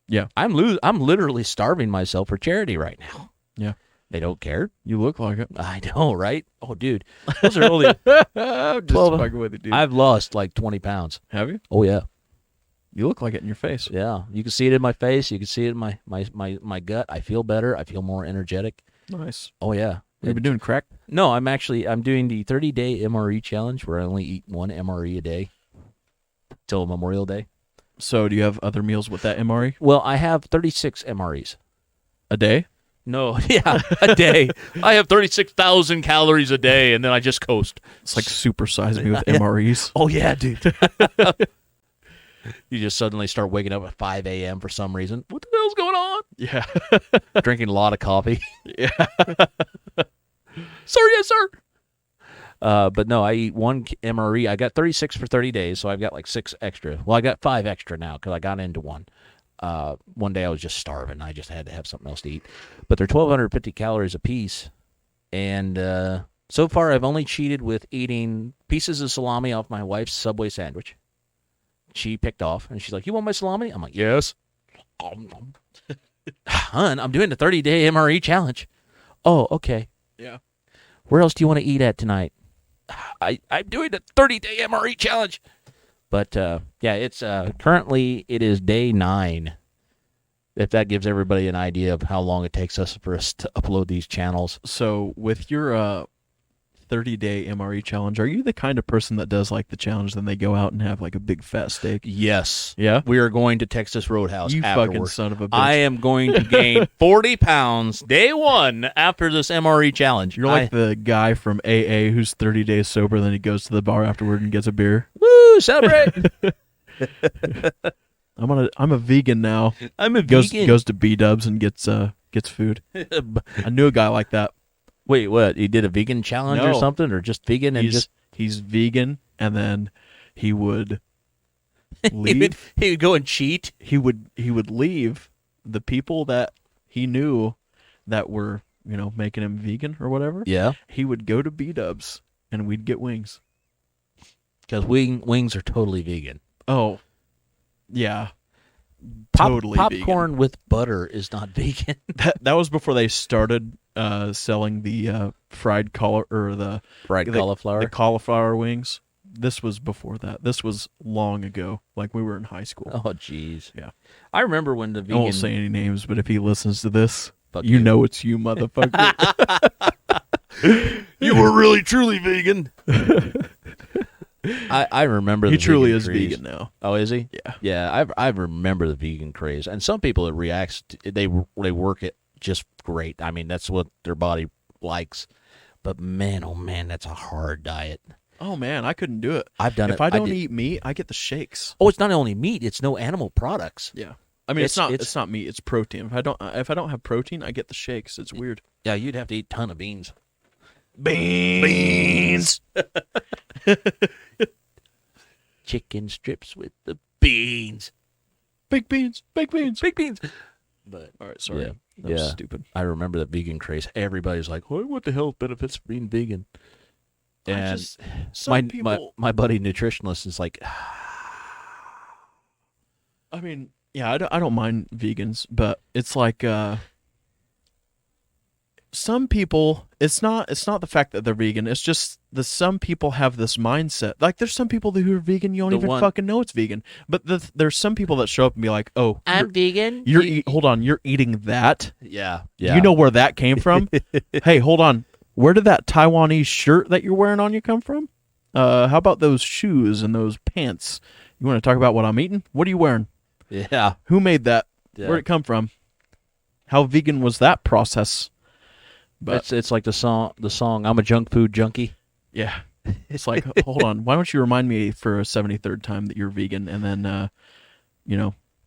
Yeah. I'm literally starving myself for charity right now. Yeah. They don't care. you look like it. I know, right? Oh, dude, those are only. I'm just Well, fucking with you, dude. I've lost like 20 pounds. Have you? Oh yeah, You look like it in your face. yeah. You can see it in my face. You can see it in my gut. I feel better. I feel more energetic. Nice. Oh yeah. You've been doing crack? No, I'm doing the 30-day MRE challenge where I only eat one MRE a day till Memorial Day. So do you have other meals with that MRE? Well, I have 36 MREs. A day? No, yeah, a day. I have 36,000 calories a day, and then I just coast. It's like supersize me with MREs. Oh, yeah, dude. You just suddenly start waking up at 5 a.m. for some reason. What the hell's going on? Yeah. Drinking a lot of coffee. Yeah. Sir, yes, sir. But no, I eat one MRE. I got 36 for 30 days, so I've got like 6 extra. Well, I got 5 extra now because I got into one. One day I was just starving. I just had to have something else to eat. But they're 1,250 calories a piece. And so far I've only cheated with eating pieces of salami off my wife's Subway sandwich. She picked off, and she's like, you want my salami? I'm like, yes. Hun, I'm doing the 30-day MRE challenge. Oh, okay. Yeah. Where else do you want to eat at tonight? I'm doing the 30-day MRE challenge. But, yeah, it's currently it is day 9. If that gives everybody an idea of how long it takes us for us to upload these channels. So with your 30-day MRE challenge, are you the kind of person that does like the challenge, then they go out and have like a big fat steak? Yes. Yeah? We are going to Texas Roadhouse You afterward. fucking son of a bitch. I am going to gain 40 pounds day 1 after this MRE challenge. You're like the guy from AA who's 30 days sober, then he goes to the bar afterward and gets a beer. Woo, celebrate. I'm a vegan now. I'm a Goes vegan. to B-dubs and gets food. I knew a guy like that. Wait, what? He did a vegan challenge or No. something, or just vegan and He's vegan, and then he would leave. he would go and cheat. He would leave the people that he knew that were, making him vegan or whatever. Yeah, He would go to B-dubs and we'd get wings. because wings are totally vegan. Oh, yeah. Totally popcorn with butter is not vegan. That was before they started selling the fried Fried cauliflower. the cauliflower wings. This was before that. This was long ago, like we were in high school. Oh, jeez. Yeah. I remember when the vegan. I won't say any names, but if he listens to this, Fuck you you. know it's you, motherfucker. You were really truly vegan. I remember He the truly vegan is craze. vegan now. Oh, is he? Yeah. Yeah, I remember the vegan craze, and some people it reacts. They work it just great. I mean, that's what their body likes. But man, oh man, that's a hard diet. Oh man, I couldn't do it. I've done it. If I don't did- eat meat, I get the shakes. Oh, it's not only meat; it's no animal products. Yeah. I mean, it's It's- not meat. It's protein. If I don't have protein, I get the shakes. It's weird. Yeah, you'd have to eat a ton of beans. Beans. Chicken strips with the beans. Baked beans. Baked beans. Big beans. But All right, sorry. Yeah. That was Yeah. stupid. I remember the vegan craze. Everybody's like, "What the hell benefits of being vegan?" And Some people. my buddy nutritionalist is like, I mean, yeah, I don't mind vegans, but it's like some people. It's not the fact that they're vegan. It's just some people have this mindset. Like there's some people who are vegan, you don't even fucking know it's vegan. But there's some people that show up and be like, "Oh, vegan." hold on, you're eating that? Yeah. You know where that came from? Hey, hold on. Where did that Taiwanese shirt that you're wearing on you come from? How about those shoes and those pants? You want to talk about what I'm eating? What are you wearing? Yeah. Who made that? Yeah. Where'd it come from? How vegan was that process? But It's like the song I'm a junk food junkie. yeah, it's like, hold on, why don't you remind me for a 73rd time that you're vegan, and then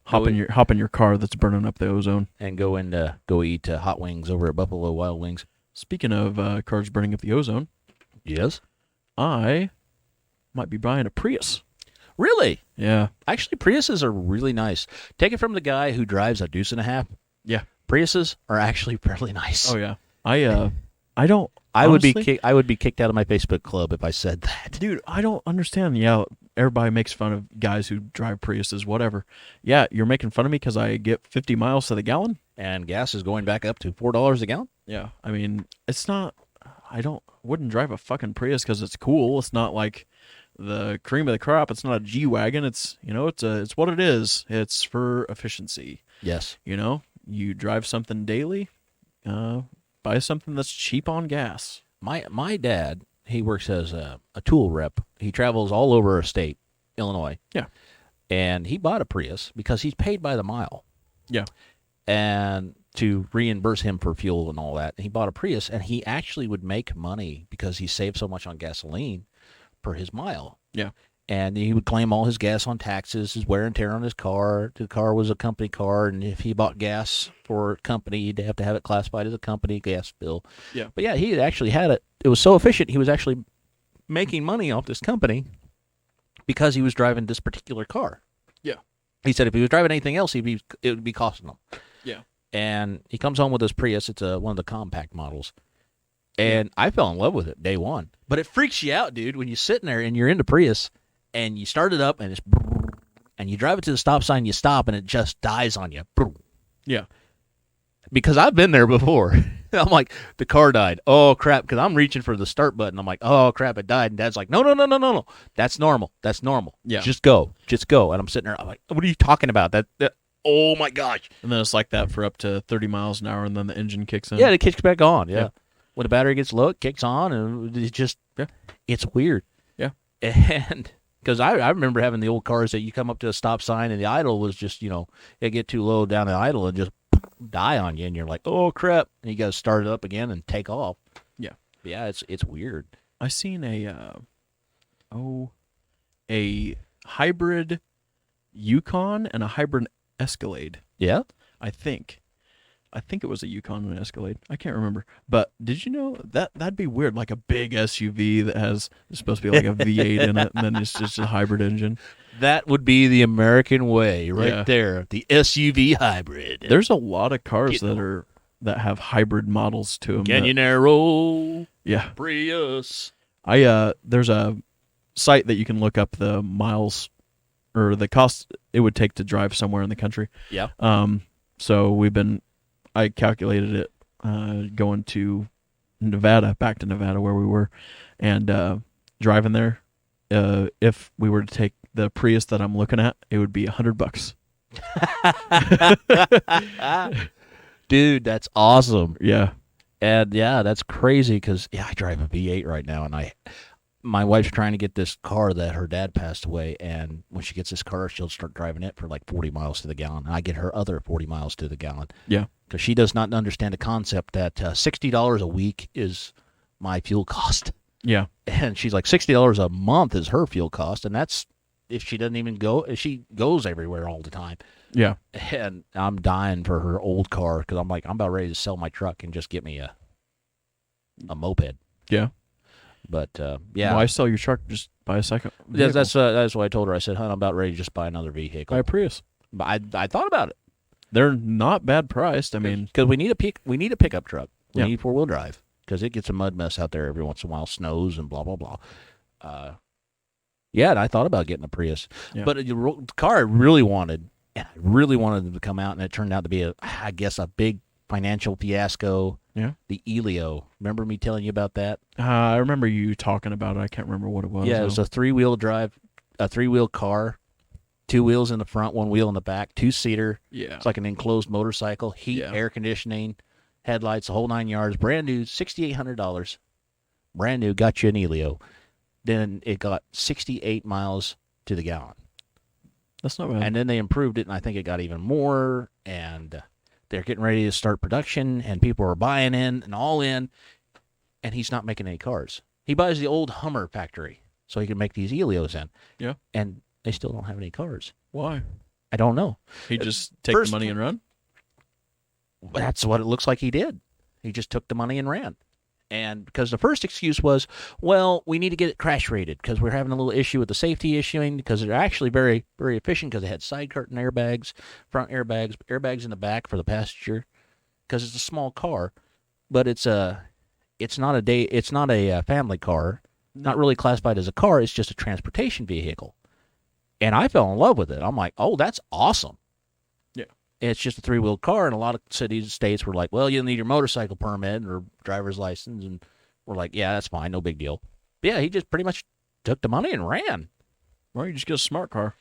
hop in your car that's burning up the ozone. And go eat hot wings over at Buffalo Wild Wings. Speaking of cars burning up the ozone, Yes. I might be buying a Prius. Really? Yeah. Actually, Priuses are really nice. Take it from the guy who drives a deuce and a half. Yeah. Priuses are actually fairly nice. Oh yeah. I don't. I honestly, would be kicked out of my Facebook club if I said that. dude. I don't understand. Yeah, everybody makes fun of guys who drive Priuses. Whatever. Yeah, you're making fun of me because I get 50 miles to the gallon. And gas is going back up to $4 a gallon. Yeah. I mean, it's not. Wouldn't drive a fucking Prius because it's cool. It's not like the cream of the crop. It's not a G-Wagon. It's it's what it is. It's for efficiency. Yes. You drive something daily, buy something that's cheap on gas. My dad, he works as a tool rep. He travels all over our state, Illinois. Yeah. And he bought a Prius because he's paid by the mile. Yeah. And to reimburse him for fuel and all that. And he bought a Prius, and he actually would make money because he saved so much on gasoline per his mile. Yeah. And he would claim all his gas on taxes, his wear and tear on his car. The car was a company car, and if he bought gas for a company, he'd have to have it classified as a company gas bill. Yeah. But yeah, he had actually had it. It was so efficient, he was actually making money off this company because he was driving this particular car. Yeah. He said if he was driving anything else, it would be costing him. Yeah. And he comes home with his Prius. It's one of the compact models. And I fell in love with it day one. But it freaks you out, dude, when you're sitting there and you're in the Prius and you start it up and and you drive it to the stop sign, you stop, and it just dies on you. Yeah. Because I've been there before. I'm like, the car died. Oh, crap, because I'm reaching for the start button. I'm like, oh, crap, it died. And Dad's like, no. That's normal. That's normal. Yeah. Just go. And I'm sitting there. I'm like, what are you talking about? That oh, my gosh. And then it's like that for up to 30 miles an hour, and then the engine kicks in. Yeah, it kicks back on. Yeah. Yeah. When the battery gets low, it kicks on, and it's just, it's weird. Yeah. And because I remember having the old cars that you come up to a stop sign, and the idle was just, it get too low down the idle and just die on you, and you're like, oh, crap. And you got to start it up again and take off. Yeah. But yeah, it's weird. I seen a hybrid Yukon and a hybrid Escalade. Yeah? I think it was a Yukon and an Escalade. I can't remember. But did you know that'd be weird, like a big SUV that is supposed to be like a V8 in it, and then it's just a hybrid engine. That would be the American way right Yeah. there. The SUV hybrid. There's a lot of cars that have hybrid models to them. Canyonero. Yeah. Prius. There's a site that you can look up the miles or the cost it would take to drive somewhere in the country. Yeah. So I calculated it going to back to Nevada where we were, and driving there. If we were to take the Prius that I'm looking at, it would be $100. Dude, that's awesome. Yeah. And yeah, that's crazy because I drive a V8 right now, and my wife's trying to get this car that her dad passed away, and when she gets this car, she'll start driving it for like 40 miles to the gallon. And I get her other 40 miles to the gallon. Yeah. Because she does not understand the concept that $60 a week is my fuel cost. Yeah. And she's like, $60 a month is her fuel cost, and that's if she doesn't even go. She goes everywhere all the time. Yeah. And I'm dying for her old car because I'm about ready to sell my truck and just get me a moped. Yeah. But yeah, Why sell your truck? Just buy a second. yeah, that's what I told her. I said, "Hon, I'm about ready to just buy another vehicle." buy a Prius. But I thought about it. They're not bad priced. I mean, because we need a pickup truck. We Yeah. need 4-wheel drive because it gets a mud mess out there every once in a while, snows and blah blah blah. Yeah, and I thought about getting a Prius, Yeah. but the car I really wanted, and I really wanted them to come out, and it turned out to be I guess a big financial fiasco. Yeah. The Elio. Remember me telling you about that? I remember you talking about it. I can't remember what it was. Yeah, it was a 3-wheel drive, a 3-wheel car, 2 wheels in the front, 1 wheel in the back, 2-seater. Yeah. It's like an enclosed motorcycle, heat, Yeah. air conditioning, headlights, the whole 9 yards, brand new, $6,800. Brand new, got you an Elio. Then it got 68 miles to the gallon. That's not bad. And then they improved it, and I think it got even more, and they're getting ready to start production, and people are buying in and all in, and he's not making any cars. He buys the old Hummer factory so he can make these Elios in. Yeah. And they still don't have any cars. Why? I don't know. He just take First- the money and run? That's what it looks like he did. He just took the money and ran. And because the first excuse was, well, we need to get it crash rated because we're having a little issue with the safety issuing because they're actually very, very efficient because they had side curtain airbags, front airbags, airbags in the back for the passenger because it's a small car, but it's not a family car, not really classified as a car. It's just a transportation vehicle. And I fell in love with it. I'm like, oh, that's awesome. It's just a 3-wheeled car, and a lot of cities and states were like, well, you'll need your motorcycle permit or driver's license, and we're like, yeah, that's fine, no big deal. But yeah, he just pretty much took the money and ran. Why don't you just get a smart car?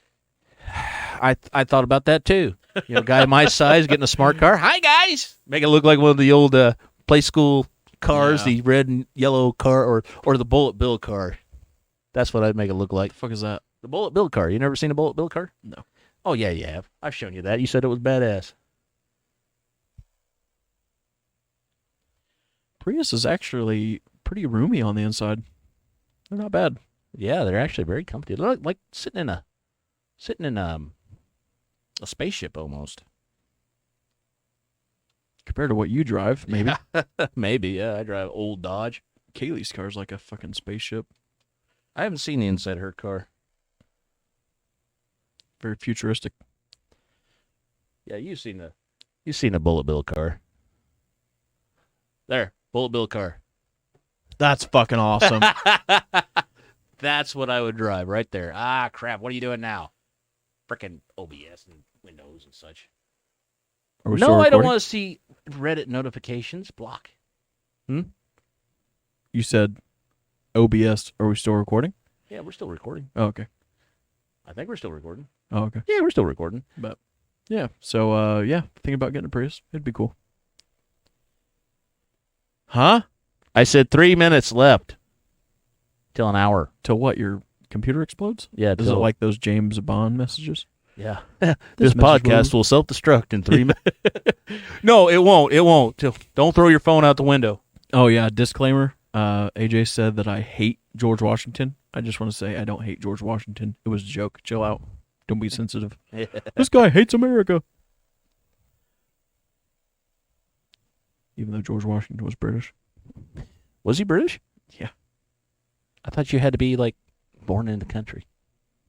I thought about that, too. You know, a guy my size getting a smart car. Hi, guys! Make it look like one of the old play school cars, Yeah. the red and yellow car, or the Bullet Bill car. That's what I'd make it look like. What the fuck is that? The Bullet Bill car. You never seen a Bullet Bill car? No. Oh, yeah, you have. I've shown you that. You said it was badass. Prius is actually pretty roomy on the inside. They're not bad. Yeah, they're actually very comfy. They're like sitting in a spaceship almost. Compared to what you drive, maybe. Maybe, yeah. I drive old Dodge. Kaylee's car's like a fucking spaceship. I haven't seen the inside of her car. Very futuristic. Yeah, you've seen a Bullet Bill car. There, Bullet Bill car. That's fucking awesome. That's what I would drive right there. Ah, crap. What are you doing now? Frickin' OBS and Windows and such. Are we No, still I don't recording? want to see Reddit notifications. Block. You said OBS. Are we still recording? Yeah, we're still recording. Oh, okay. I think we're still recording. Oh, okay. Yeah, we're still recording. But yeah, so yeah, thinking about getting a Prius. It'd be cool. Huh? I said 3 minutes left. Till an hour. Till what? Your computer explodes? Yeah, Is it like those James Bond messages? Yeah. This This message podcast will self-destruct in 3 minutes. No, it won't. It won't. Don't throw your phone out the window. Oh yeah, disclaimer. AJ said that I hate George Washington. I just want to say I don't hate George Washington. It was a joke. Chill out. Don't be sensitive. This guy hates America. Even though George Washington was British. Was he British? Yeah. I thought you had to be, like, born in the country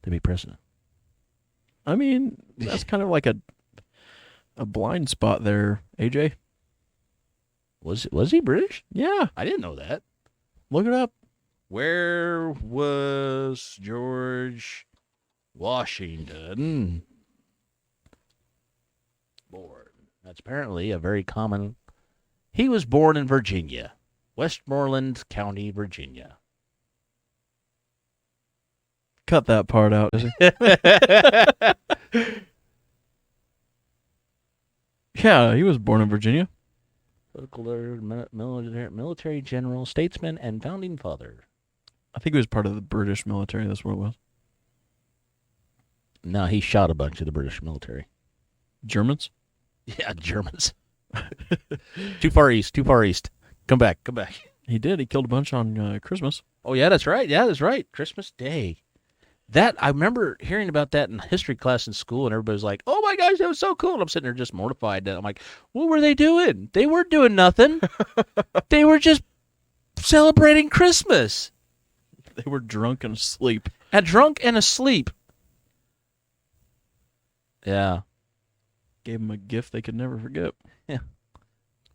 to be president. I mean, that's kind of like a blind spot there, AJ. Was he British? Yeah, I didn't know that. look it up. Where was George Washington born? That's apparently a very common... He was born in Virginia, Westmoreland County, Virginia. Cut that part out. Yeah, he was born in Virginia. Military general, statesman, and founding father. I think he was part of the British military. That's what it was. No, he shot a bunch of the British military. Germans? Yeah, Germans. Too far east. Come back. He did. He killed a bunch on Christmas. Oh, yeah, that's right. Christmas Day. That, I remember hearing about that in history class in school, and everybody was like, oh my gosh, that was so cool. And I'm sitting there just mortified. I'm like, what were they doing? They weren't doing nothing. They were just celebrating Christmas. They were drunk and asleep. Drunk and asleep. Yeah. Gave them a gift they could never forget.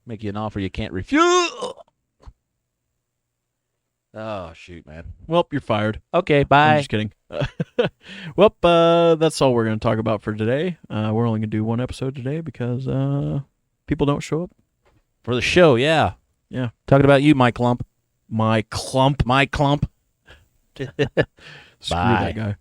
Make you an offer you can't refuse. Oh, shoot, man. Well, you're fired. Okay, I'm bye. just kidding. Well, that's all we're going to talk about for today. We're only going to do one episode today because people don't show up. For the show, yeah. Yeah. Talking about you, Mike Clump. My clump. Mike Clump. Screw Bye. that guy.